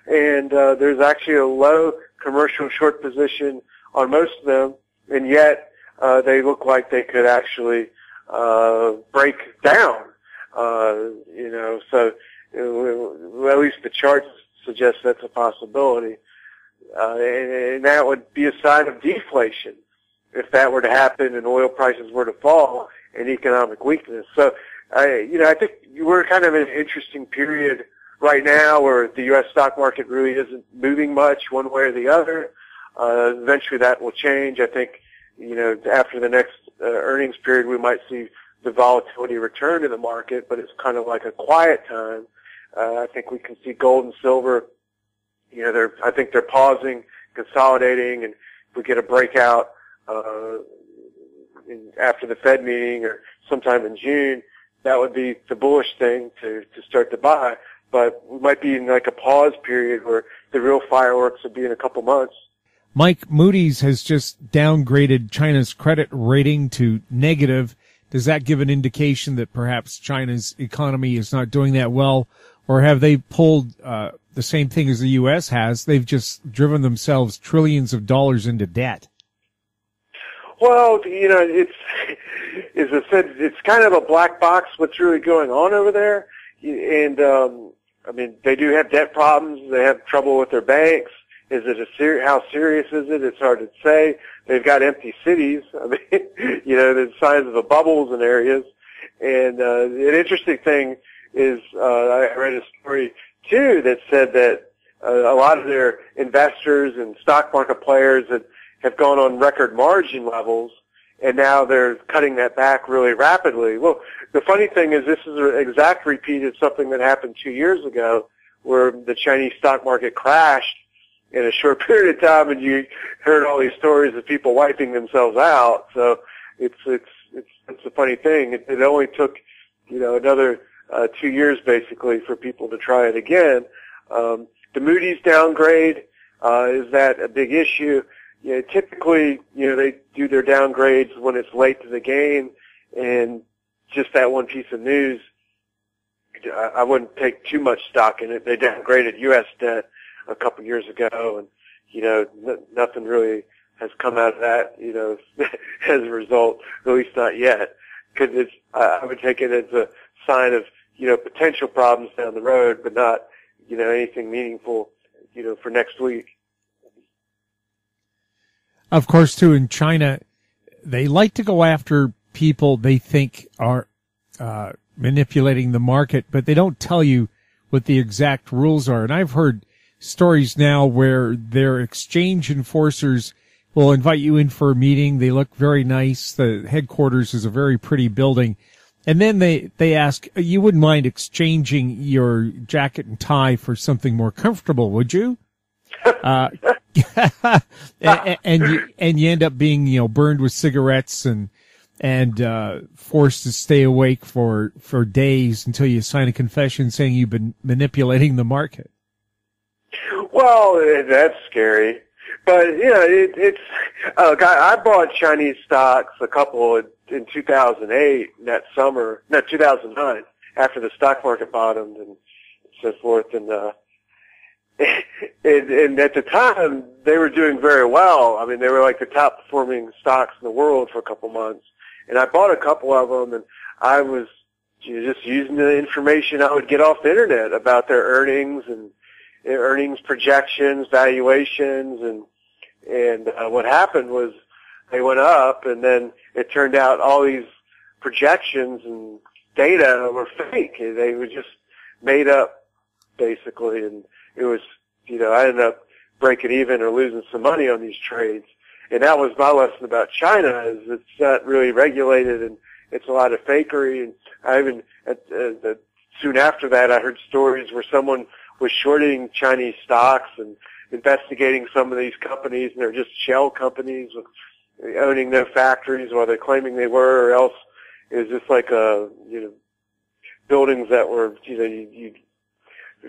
and there's actually a low commercial short position on most of them, and yet they look like they could actually break down. You know, so at least the charts suggest that's a possibility, and that would be a sign of deflation if that were to happen and oil prices were to fall and economic weakness. So, I think we're kind of in an interesting period right now where the U.S. stock market really isn't moving much one way or the other. Eventually that will change. I think, you know, after the next earnings period, we might see the volatility return to the market, but it's kind of like a quiet time. I think we can see gold and silver, you know, I think they're pausing, consolidating, and if we get a breakout after the Fed meeting or sometime in June, that would be the bullish thing to start to buy. But we might be in like a pause period where the real fireworks would be in a couple months. Mike, Moody's has just downgraded China's credit rating to negative. Does that give an indication that perhaps China's economy is not doing that well? Or have they pulled the same thing as the U.S. has? They've just driven themselves trillions of dollars into debt. Well, you know, as I said, it's kind of a black box what's really going on over there. And, I mean, they do have debt problems. They have trouble with their banks. Is it how serious is it? It's hard to say. They've got empty cities. I mean, you know, there's signs of a bubbles in areas. And an interesting thing is I read a story, too, that said that a lot of their investors and stock market players have gone on record margin levels, and now they're cutting that back really rapidly. Well, the funny thing is this is an exact repeat of something that happened 2 years ago where the Chinese stock market crashed in a short period of time, and you heard all these stories of people wiping themselves out. So it's a funny thing. It only took, you know, another 2 years basically for people to try it again. The Moody's downgrade, is that a big issue? You know, typically, you know, they do their downgrades when it's late to the game, and just that one piece of news, I wouldn't take too much stock in it. They downgraded U.S. debt a couple years ago, and, you know, nothing really has come out of that, you know, as a result, at least not yet, because I would take it as a sign of, you know, potential problems down the road, but not, you know, anything meaningful, you know, for next week. Of course, too, in China, they like to go after people they think are manipulating the market, but they don't tell you what the exact rules are. And I've heard stories now where their exchange enforcers will invite you in for a meeting. They look very nice. The headquarters is a very pretty building. And then they ask, you wouldn't mind exchanging your jacket and tie for something more comfortable, would you? And you end up being, you know, burned with cigarettes and and forced to stay awake for days until you sign a confession saying you've been manipulating the market. Well, that's scary. But, it's I bought Chinese stocks a couple in 2008, that summer, 2009, after the stock market bottomed and so forth. And at the time, they were doing very well. I mean, they were like the top performing stocks in the world for a couple months. And I bought a couple of them, and I was just using the information I would get off the internet about their earnings and earnings projections, valuations, and what happened was they went up, and then it turned out all these projections and data were fake. They were just made up, basically, and it was, I ended up breaking even or losing some money on these trades. And that was my lesson about China, is it's not really regulated, and it's a lot of fakery. And I even, soon after that, I heard stories where someone was shorting Chinese stocks and investigating some of these companies, and they're just shell companies with owning no factories while they're claiming they were, or else it was just like buildings that were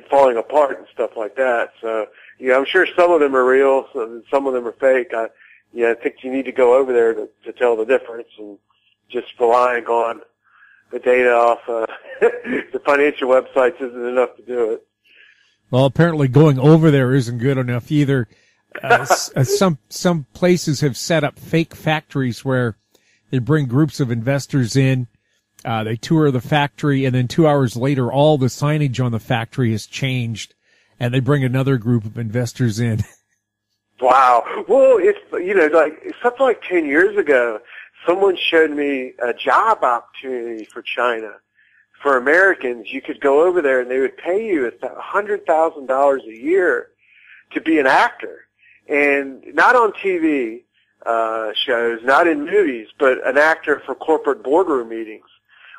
falling apart and stuff like that. So I'm sure some of them are real, some of them are fake. I think you need to go over there to tell the difference, and just relying on the data off the financial websites isn't enough to do it. Well, apparently going over there isn't good enough either. Some places have set up fake factories where they bring groups of investors in, they tour the factory, and then 2 hours later, all the signage on the factory has changed, and they bring another group of investors in. Wow. Well, it's, like something like 10 years ago, someone showed me a job opportunity for China. For Americans, you could go over there and they would pay you $100,000 a year to be an actor. And not on TV shows, not in movies, but an actor for corporate boardroom meetings,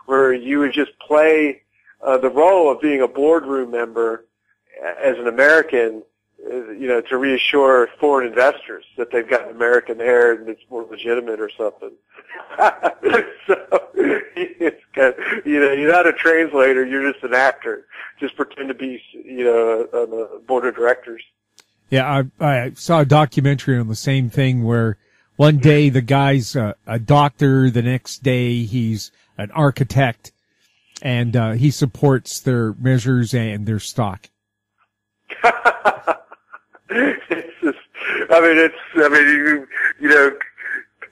where you would just play the role of being a boardroom member as an American, to reassure foreign investors that they've got American hair and it's more legitimate or something. So it's you're not a translator, you're just an actor. Just pretend to be, on the board of directors. Yeah, I saw a documentary on the same thing where one day the guy's a doctor, the next day he's an architect, and he supports their measures and their stock.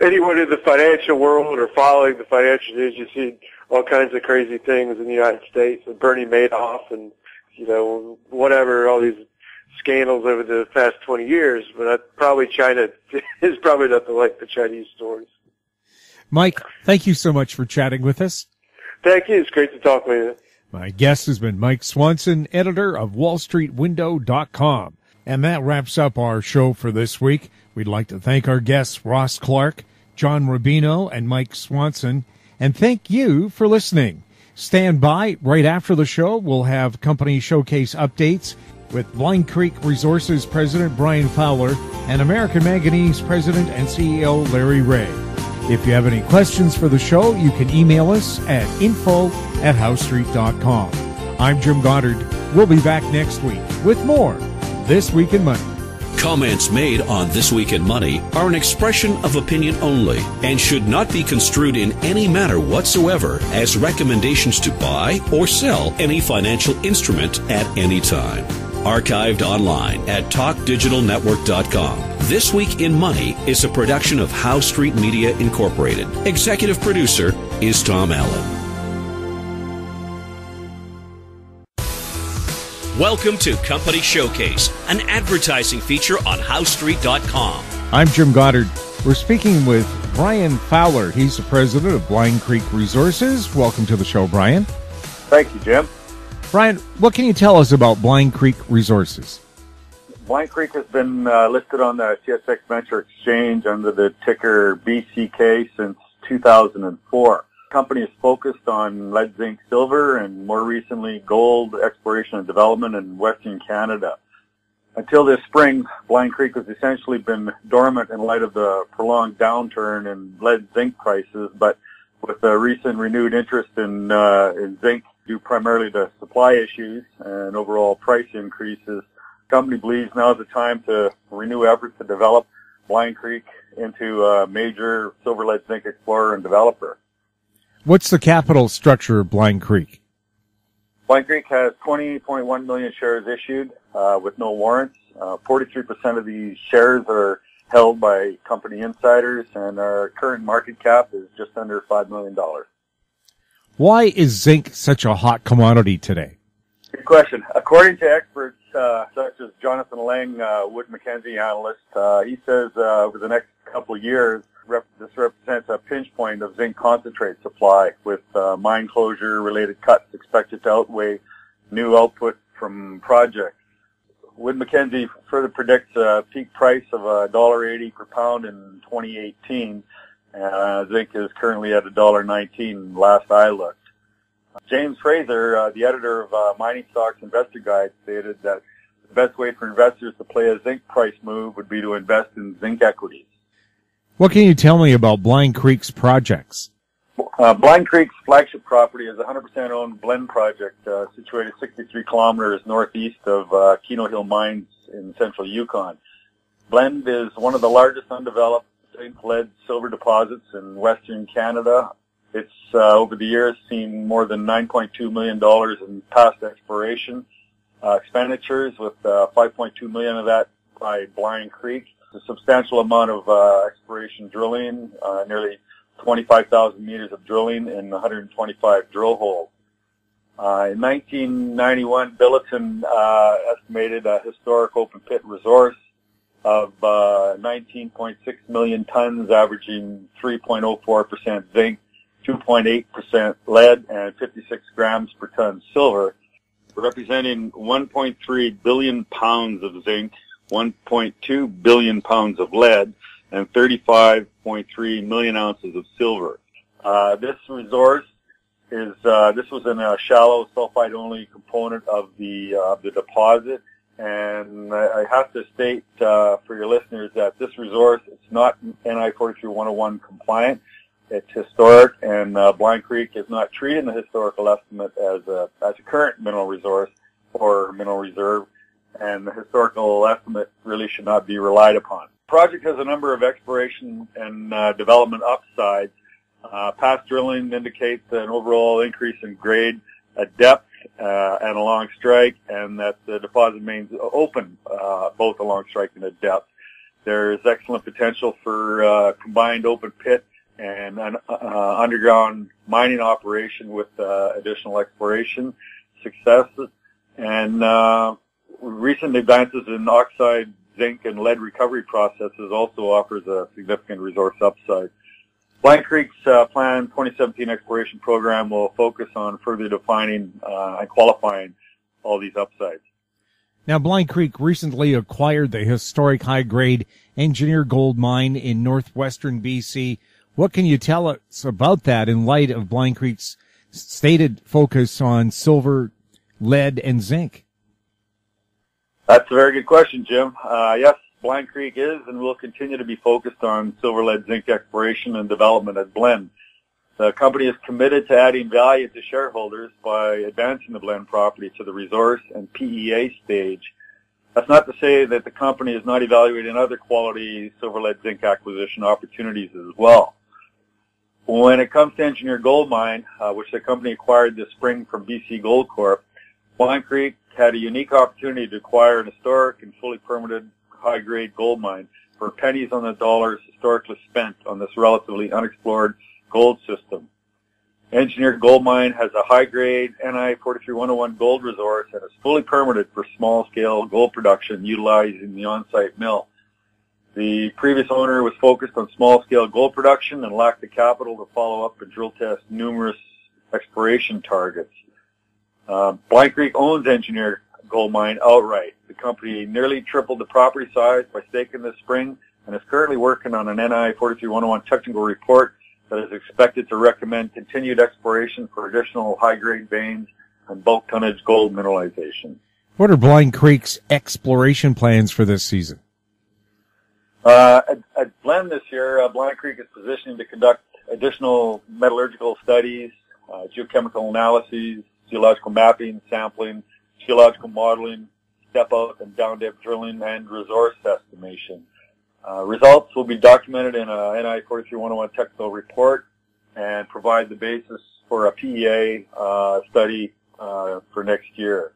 Anyone in the financial world or following the financial news, you see all kinds of crazy things in the United States, and Bernie Madoff and, whatever, all these scandals over the past 20 years, but probably China is probably nothing like the Chinese stories. Mike, thank you so much for chatting with us. Thank you. It's great to talk with you. My guest has been Mike Swanson, editor of WallStreetWindow.com. And that wraps up our show for this week. We'd like to thank our guests Ross Clark, John Rubino, and Mike Swanson, and thank you for listening. Stand by. Right after the show, we'll have company showcase updates with Blind Creek Resources President Brian Fowler and American Manganese President and CEO Larry Reaugh. If you have any questions for the show, you can email us at info@howstreet.com. I'm Jim Goddard. We'll be back next week with more This Week in Money. Comments made on This Week in Money are an expression of opinion only and should not be construed in any manner whatsoever as recommendations to buy or sell any financial instrument at any time. Archived online at talkdigitalnetwork.com. This Week in Money is a production of How Street Media Incorporated. Executive producer is Tom Allen. Welcome to Company Showcase, an advertising feature on HowStreet.com. I'm Jim Goddard. We're speaking with Brian Fowler. He's the president of Blind Creek Resources. Welcome to the show, Brian. Thank you, Jim. Brian, what can you tell us about Blind Creek Resources? Blind Creek has been listed on the TSX Venture Exchange under the ticker BCK since 2004. The company is focused on lead, zinc, silver, and more recently gold exploration and development in Western Canada. Until this spring, Blind Creek has essentially been dormant in light of the prolonged downturn in lead zinc prices, but With a recent renewed interest in zinc due primarily to supply issues and overall price increases, the company believes now is the time to renew efforts to develop Blind Creek into a major silver lead zinc explorer and developer. What's the capital structure of Blind Creek? Blind Creek has 20.1 million shares issued with no warrants. 43% of these shares are held by company insiders, and our current market cap is just under $5 million. Why is zinc such a hot commodity today? Good question. According to experts such as Jonathan Lang, Wood Mackenzie analyst, he says over the next couple of years, this represents a pinch point of zinc concentrate supply, with mine closure-related cuts expected to outweigh new output from projects. Wood Mackenzie further predicts a peak price of $1.80 per pound in 2018. Zinc is currently at $1.19 last I looked. James Fraser, the editor of Mining Stocks Investor Guide, stated that the best way for investors to play a zinc price move would be to invest in zinc equities. What can you tell me about Blind Creek's projects? Blind Creek's flagship property is a 100% owned Blende project situated 63 kilometers northeast of Keno Hill Mines in central Yukon. Blende is one of the largest undeveloped zinc, lead, silver deposits in western Canada. It's over the years seen more than $9.2 million in past exploration expenditures, with $5.2 million of that by Blind Creek. A substantial amount of exploration drilling, nearly 25,000 meters of drilling in 125 drill holes. In 1991, Billiton estimated a historic open pit resource of 19.6 million tons, averaging 3.04% zinc, 2.8% lead, and 56 grams per ton silver, representing 1.3 billion pounds of zinc, 1.2 billion pounds of lead, and 35.3 million ounces of silver. This resource is this was in a shallow sulfide-only component of the deposit, and I have to state for your listeners that this resource, it's not NI 43-101 compliant. It's historic, and Blind Creek is not treating the historical estimate as a current mineral resource or mineral reserve, and the historical estimate really should not be relied upon. The project has a number of exploration and development upsides. Past drilling indicates an overall increase in grade at depth and along strike, and that the deposit remains open both along strike and at depth. There is excellent potential for combined open pit and an underground mining operation with additional exploration successes, and recent advances in oxide, zinc, and lead recovery processes also offers a significant resource upside. Blind Creek's planned 2017 exploration program will focus on further defining and qualifying all these upsides. Now, Blind Creek recently acquired the historic high-grade Engineer Gold Mine in northwestern BC. What can you tell us about that in light of Blind Creek's stated focus on silver, lead, and zinc? That's a very good question, Jim. Yes, Blind Creek is and will continue to be focused on silver, lead, zinc exploration and development at Blende. The company is committed to adding value to shareholders by advancing the Blende property to the resource and PEA stage. That's not to say that the company is not evaluating other quality silver, lead, zinc acquisition opportunities as well. When it comes to Engineer Gold Mine, which the company acquired this spring from BC Gold Corp, Blind Creek had a unique opportunity to acquire an historic and fully permitted high-grade gold mine for pennies on the dollars historically spent on this relatively unexplored gold system. Engineer Gold Mine has a high-grade NI 43-101 gold resource and is fully permitted for small-scale gold production utilizing the on-site mill. The previous owner was focused on small-scale gold production and lacked the capital to follow up and drill test numerous exploration targets. Blind Creek owns Engineer Gold Mine outright. The company nearly tripled the property size by staking this spring and is currently working on an NI 43-101 technical report that is expected to recommend continued exploration for additional high-grade veins and bulk tonnage gold mineralization. What are Blind Creek's exploration plans for this season? At Blende this year, Blind Creek is positioning to conduct additional metallurgical studies, geochemical analyses, geological mapping, sampling, geological modeling, step-out and down-depth drilling, and resource estimation. Results will be documented in a NI 43-101 technical report and provide the basis for a PEA study for next year.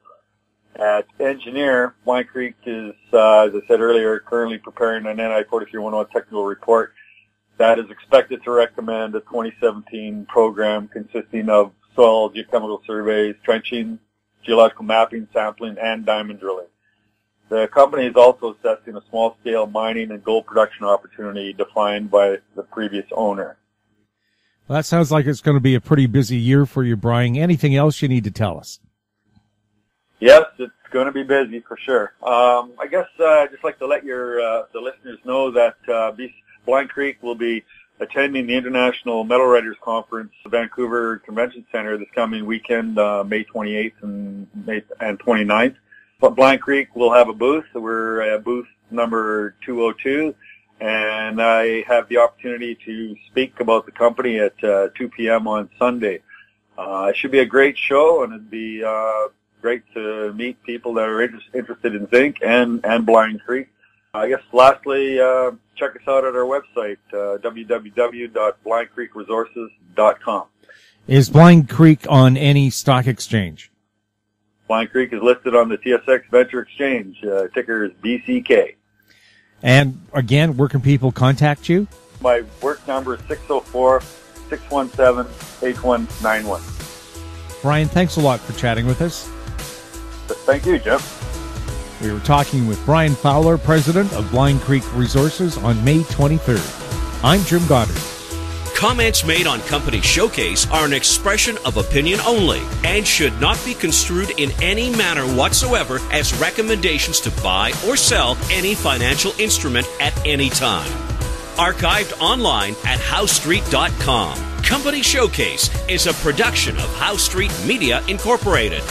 At Engineer, Blind Creek is, as I said earlier, currently preparing an NI 43-101 technical report that is expected to recommend a 2017 program consisting of soil geochemical surveys, trenching, geological mapping, sampling, and diamond drilling. The company is also assessing a small-scale mining and gold production opportunity defined by the previous owner. Well, that sounds like it's going to be a pretty busy year for you, Brian. Anything else you need to tell us? Yes, it's going to be busy for sure. I guess I'd just like to let the listeners know that Blind Creek will be attending the International Metal Writers Conference at Vancouver Convention Center this coming weekend, May 28th and 29th. But Blind Creek will have a booth. We're at booth number 202, and I have the opportunity to speak about the company at 2 p.m. on Sunday. It should be a great show, and it'd be great to meet people that are interested in zinc and Blind Creek. I guess lastly, check us out at our website, www.blindcreekresources.com. Is Blind Creek on any stock exchange? Blind Creek is listed on the TSX Venture Exchange. Ticker is BCK. And again, where can people contact you? My work number is 604-617-8191. Brian, thanks a lot for chatting with us. Thank you, Jim. We were talking with Brian Fowler, president of Blind Creek Resources, on May 23rd. I'm Jim Goddard. Comments made on Company Showcase are an expression of opinion only and should not be construed in any manner whatsoever as recommendations to buy or sell any financial instrument at any time. Archived online at HowStreet.com. Company Showcase is a production of How Street Media Incorporated.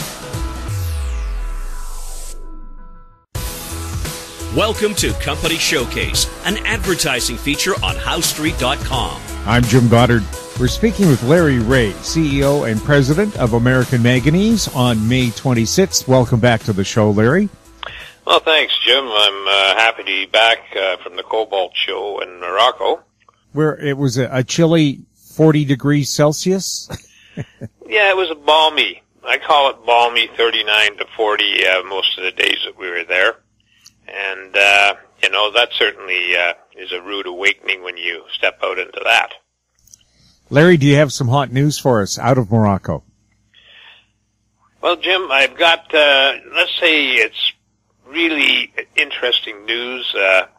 Welcome to Company Showcase, an advertising feature on HowStreet.com. I'm Jim Goddard. We're speaking with Larry Reaugh, CEO and President of American Manganese, on May 26th. Welcome back to the show, Larry. Well, thanks, Jim. I'm happy to be back from the Cobalt show in Morocco. Where it was a chilly 40 degrees Celsius? Yeah, it was balmy. I call it balmy, 39 to 40 most of the days that we were there. And, that certainly is a rude awakening when you step out into that. Larry, do you have some hot news for us out of Morocco? Well, Jim, I've got, let's say it's really interesting news. Of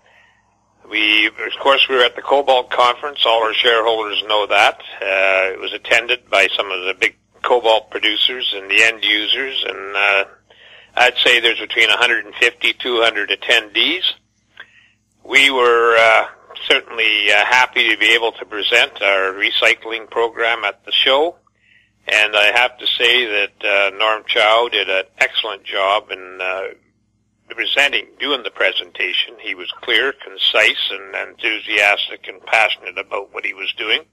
course, we were at the Cobalt conference. All our shareholders know that. It was attended by some of the big cobalt producers and the end users, and I'd say there's between 150, 200 attendees. We were certainly happy to be able to present our recycling program at the show, and I have to say that Norm Chow did an excellent job in doing the presentation. He was clear, concise, and enthusiastic and passionate about what he was doing.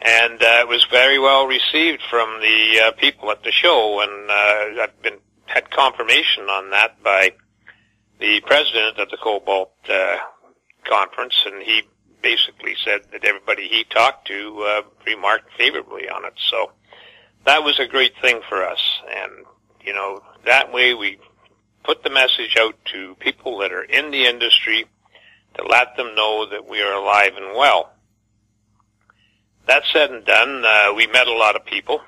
And it was very well received from the people at the show, and I've had confirmation on that by the president of the Cobalt conference, and he basically said that everybody he talked to remarked favorably on it. So that was a great thing for us, and that way we put the message out to people that are in the industry to let them know that we are alive and well. That said and done, we met a lot of people.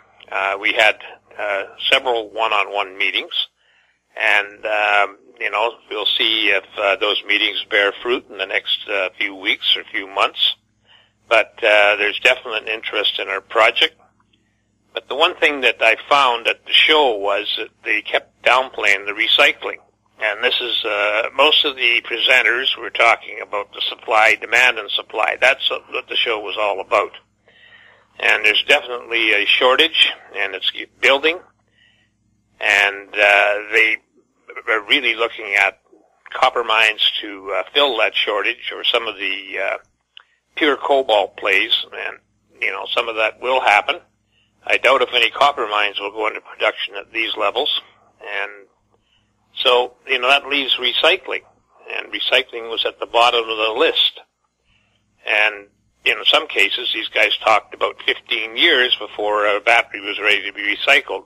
We had several one-on-one meetings, and we'll see if those meetings bear fruit in the next few weeks or few months. But there's definite interest in our project. But the one thing that I found at the show was that they kept downplaying the recycling. And this is, most of the presenters were talking about the supply, demand and supply. That's what the show was all about. And there's definitely a shortage, and it's building. And they are really looking at copper mines to fill that shortage, or some of the pure cobalt plays. And some of that will happen. I doubt if any copper mines will go into production at these levels. And so, that leaves recycling. And recycling was at the bottom of the list. And in some cases, these guys talked about 15 years before a battery was ready to be recycled.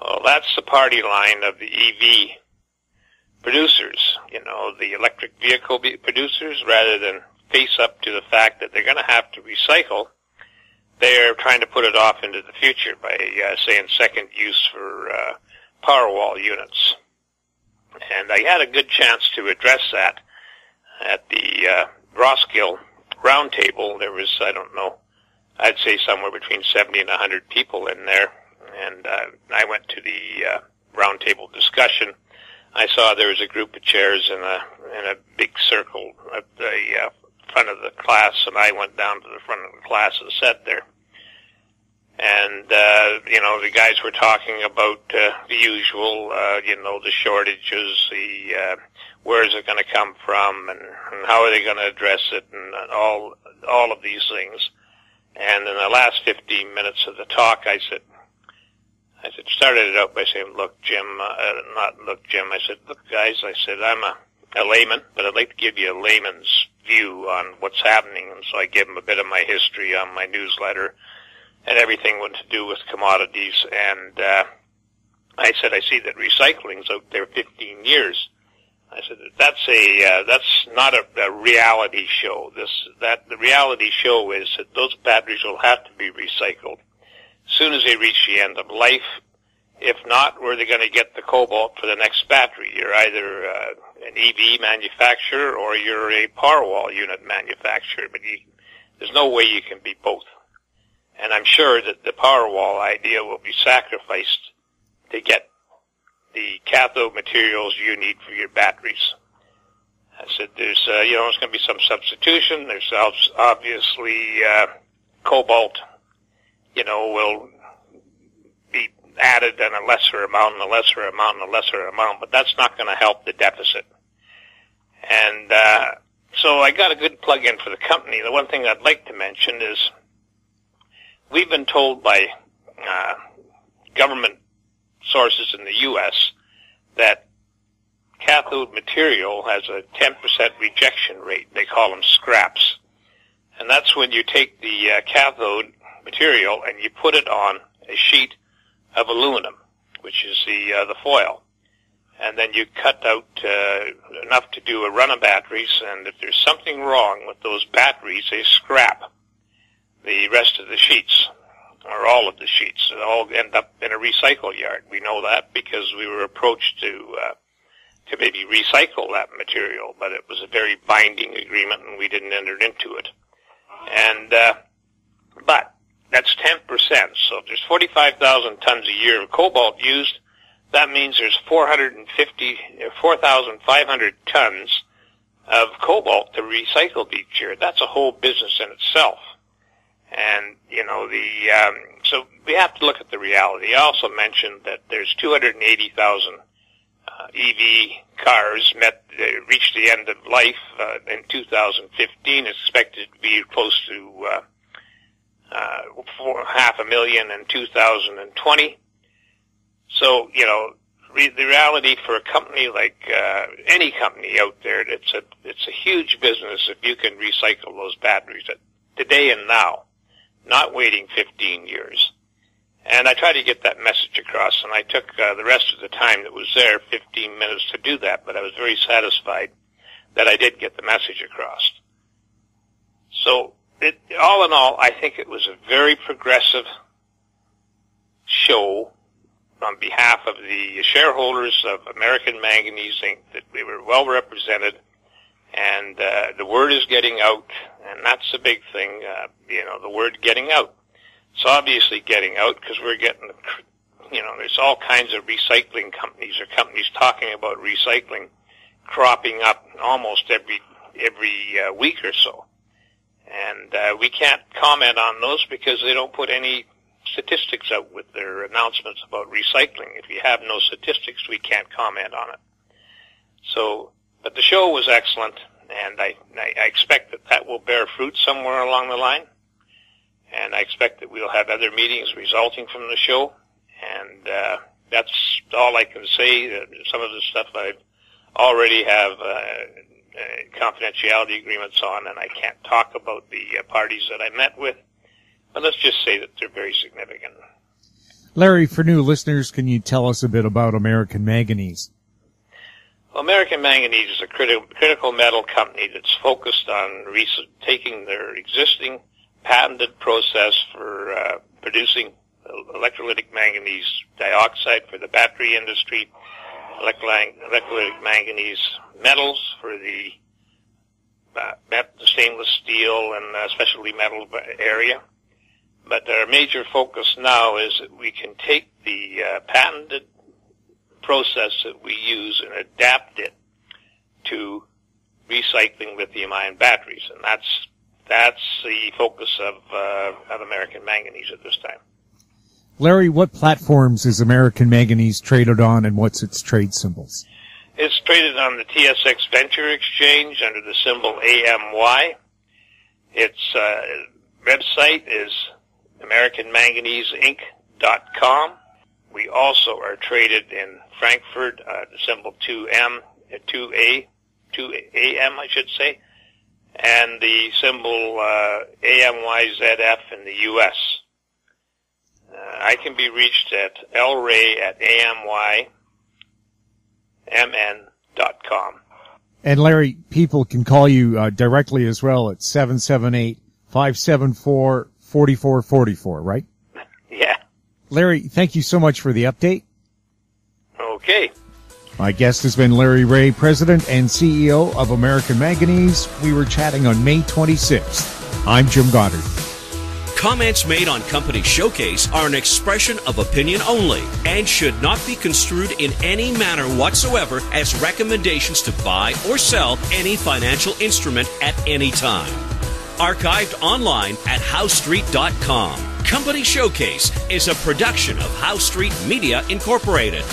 Well, that's the party line of the EV producers, the electric vehicle producers. Rather than face up to the fact that they're going to have to recycle, they're trying to put it off into the future by saying second use for Powerwall units. And I had a good chance to address that at the Roskill Roundtable. There was, I'd say somewhere between 70 and 100 people in there. And I went to the roundtable discussion. I saw there was a group of chairs in a big circle at the front of the class, and I went down to the front of the class and sat there. And, the guys were talking about the usual, the shortages, where is it going to come from, and how are they going to address it, and all of these things. And in the last 15 minutes of the talk, I started it out by saying, look, Jim, I said, look, guys, I said, I'm a layman, but I'd like to give you a layman's view on what's happening. And so I gave them a bit of my history on my newsletter and everything what to do with commodities. And I said, I see that recycling's out there 15 years. I said, that's not a reality show. The reality show is that those batteries will have to be recycled as soon as they reach the end of life. If not, where are they going to get the cobalt for the next battery? You're either an EV manufacturer or you're a Powerwall unit manufacturer, but there's no way you can be both. And I'm sure that the Powerwall idea will be sacrificed to get the cathode materials you need for your batteries. I said, there's going to be some substitution. There's obviously cobalt, will be added in a lesser amount and a lesser amount and a lesser amount, but that's not going to help the deficit. And so I got a good plug-in for the company. The one thing I'd like to mention is we've been told by government sources in the U.S. that cathode material has a 10% rejection rate. They call them scraps. And that's when you take the cathode material and you put it on a sheet of aluminum, which is the foil. And then you cut out enough to do a run of batteries, and if there's something wrong with those batteries, they scrap the rest of the sheets, or all of the sheets. They all end up in a recycle yard. We know that because we were approached to maybe recycle that material, but it was a very binding agreement and we didn't enter into it. And but that's 10%. So if there's 45,000 tons a year of cobalt used, that means there's 4,500 tons of cobalt to recycle each year. That's a whole business in itself. And, so we have to look at the reality. I also mentioned that there's 280,000 EV cars reached the end of life in 2015. It's expected to be close to 500,000 in 2020. So, the reality for a company like any company out there, it's a huge business if you can recycle those batteries today and now, not waiting 15 years. And I tried to get that message across, and I took the rest of the time that was there, 15 minutes, to do that, but I was very satisfied that I did get the message across. So, all in all, I think it was a very progressive show on behalf of the shareholders of American Manganese Inc., that we were well represented, and the word is getting out, and that's the big thing, the word getting out. It's obviously getting out because we're getting, there's all kinds of recycling companies or companies talking about recycling cropping up almost every week or so. And we can't comment on those because they don't put any statistics out with their announcements about recycling. If you have no statistics, we can't comment on it. So, but the show was excellent, and I expect that will bear fruit somewhere along the line. and I expect that we'll have other meetings resulting from the show. And that's all I can say. Some of the stuff I already have confidentiality agreements on, and I can't talk about the parties that I met with. But let's just say that they're very significant. Larry, for new listeners, can you tell us a bit about American Manganese? Well, American Manganese is a critical metal company that's focused on taking their existing patented process for producing electrolytic manganese dioxide for the battery industry, electrolytic manganese metals for the stainless steel and specialty metal area. But our major focus now is that we can take the patented process that we use and adapt it to recycling lithium-ion batteries, and that's the focus of American Manganese at this time. Larry, what platforms is American Manganese traded on, and what's its trade symbols? It's traded on the TSX Venture Exchange under the symbol AMY. Its website is AmericanManganeseInc.com. We also are traded in Frankfurt, the symbol 2AM, I should say, and the symbol AMYZF in the U.S. I can be reached at lray@amymn.com. And Larry, people can call you directly as well at 778-574-4444, right? Yeah. Larry, thank you so much for the update. Okay. My guest has been Larry Reaugh, President and CEO of American Manganese. We were chatting on May 26th. I'm Jim Goddard. Comments made on Company Showcase are an expression of opinion only and should not be construed in any manner whatsoever as recommendations to buy or sell any financial instrument at any time. Archived online at HowStreet.com. Company Showcase is a production of How Street Media Incorporated.